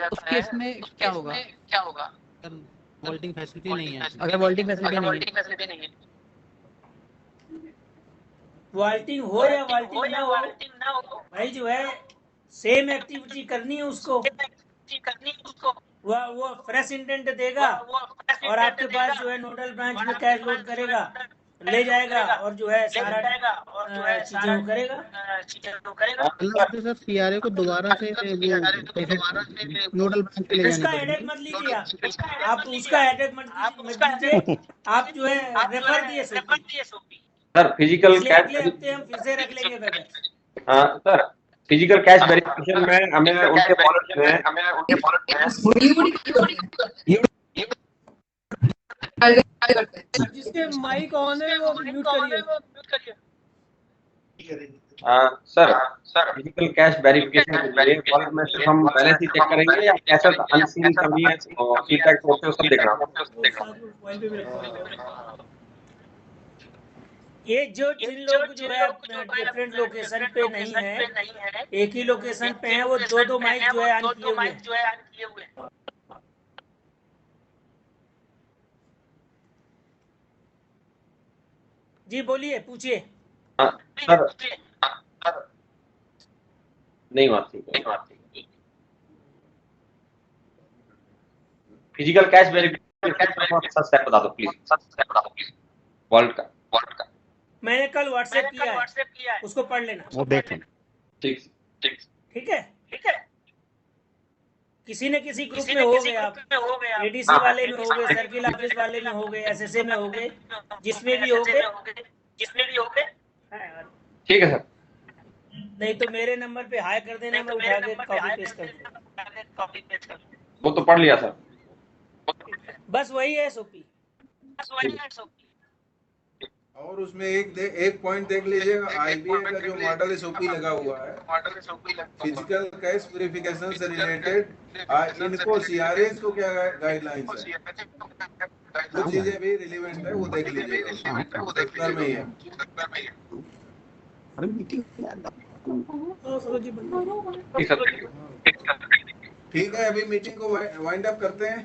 S19: उस केस में क्या होगा?
S15: वॉल्टिंग फैसिलिटी नहीं है।
S19: अगर वॉल्टिंग फैसिलिटी नहीं है,
S1: वॉल्टिंग हो या वॉल्टिंग ना हो, भाई जो है सेम एक्टिविटी करनी है उसको, वो फ्रेश इंडेंट देगा और आपके पास जो है नोडल ब्रांच में कैश लोड करेगा, ले जाएगा और जो है सारा चीजें वो करेगा।
S15: सर सीआरए को दोबारा से नोडल ब्रांच पे ले
S1: उसका हेडेक मत लीजिए आप उसका हेडेक मत लीजिए। आप जो है रेफर दिए
S6: सर फिजिकल कैश
S1: अगले हफ्ते हम फिर से रख लेंगे वेबएक्स।
S6: हाँ सर, फिजिकल कैश वेरिफिकेशन में हमें उनके वॉलेट में
S2: जिसके माइक ऑन है वो म्यूट करिए।
S6: सर फिजिकल कैश वेरिफिकेशन के लिए वॉलेट में सिर्फ हम बैलेंस ही चेक करेंगे या कैसे अनसीन कभी है और फीडबैक होते हैं सब देखना।
S1: ये जिन लोग जो है डिफरेंट लोकेशन पे नहीं है, एक ही लोकेशन पे है, वो दो माइक जो है ऑन किए हुए हैं। जी बोलिए, पूछिए।
S6: सर नहीं बात ठीक फिजिकल कैश वेरिफिकेशन का स्टेप बता दो प्लीज। वॉलेट का
S1: मैंने कल व्हाट्सएप किया है, उसको पढ़ लेना।
S18: वो देख लें।
S1: ठीक है। किसी न किसी ग्रुप में हो गए आप, एडीसी वाले में हो गए, सर्किल ऑफिस वाले में हो गए, एसएसए में हो गए, जिसमें भी हो गए।
S6: ठीक है सर।
S1: नहीं तो मेरे नंबर पे हाई कर देना, मैं उठा के कॉपी पेस्ट कर दूंगा।
S6: वो तो पढ़ लिया सर।
S1: बस वही है एसओपी।
S13: और उसमें एक पॉइंट देख लीजिएगा, आईबीए का जो मॉडल एसओपी लगा हुआ है, फिजिकल कैश वेरिफिकेशन से रिलेटेड इनको सीआरए को क्या गाइडलाइंस है, वो चीजें भी रिलेवेंट है, वो देख लीजिएगा। उत्तर में ही है। ठीक है, अभी मीटिंग को वाइंड अप करते हैं।